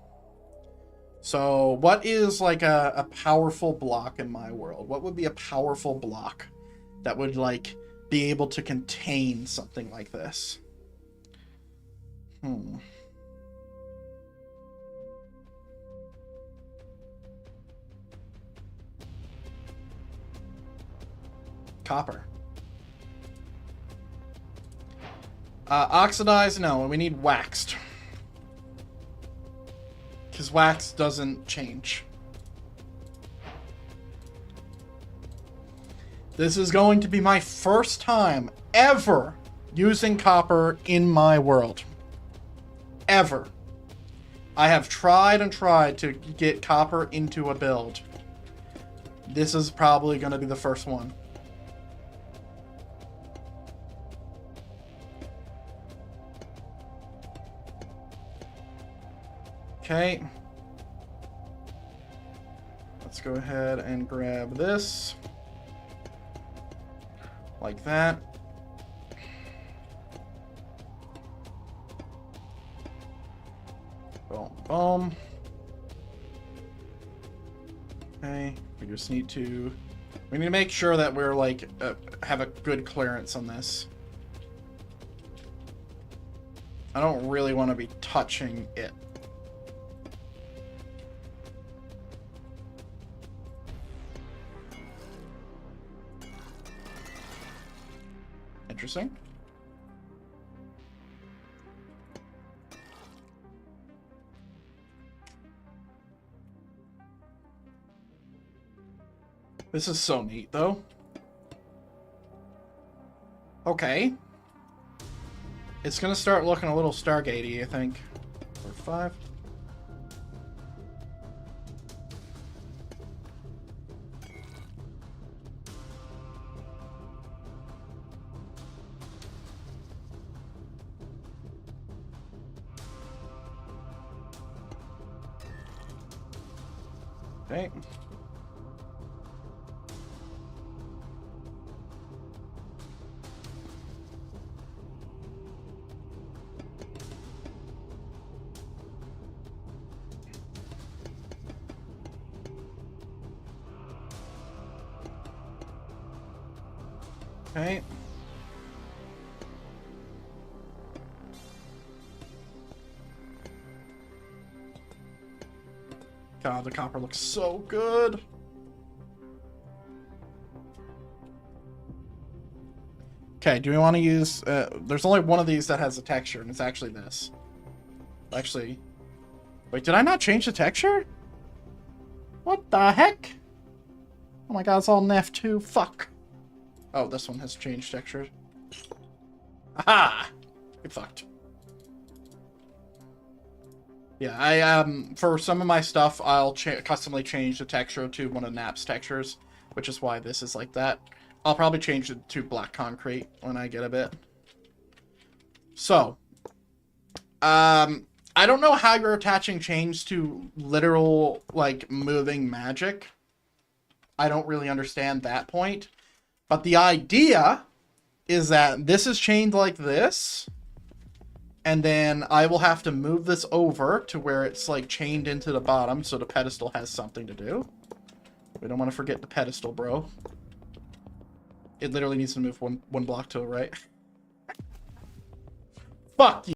So what is like a powerful block in my world? What would be a powerful block that would like be able to contain something like this? Copper. Oxidized? No, we need waxed. Because wax doesn't change. This is going to be my first time ever using copper in my world. Ever. I have tried and tried to get copper into a build. This is probably going to be the first one. Okay. Let's go ahead and grab this. Like that. Boom, boom. Okay, we just need to make sure that we're like have a good clearance on this. I don't really want to be touching it. Interesting. This is so neat, though. Okay. It's gonna start looking a little Stargate-y, I think. 4, 5. Okay. Okay. God, the copper looks so good. Okay, do we want to use... there's only one of these that has a texture, and it's actually this. Actually... Wait, did I not change the texture? What the heck? Oh my god, it's all Nef too. Fuck. Oh, this one has changed texture. Aha! Get fucked. Yeah, I for some of my stuff, I'll customly change the texture to one of Nap's textures, which is why this is like that. I'll probably change it to black concrete when I get a bit. So, I don't know how you're attaching chains to literal, like, moving magic. I don't really understand that point. But the idea is that this is chained like this, and then I will have to move this over to where it's like chained into the bottom so the pedestal has something to do. We don't want to forget the pedestal, bro. It literally needs to move one block to the right. Fuck you.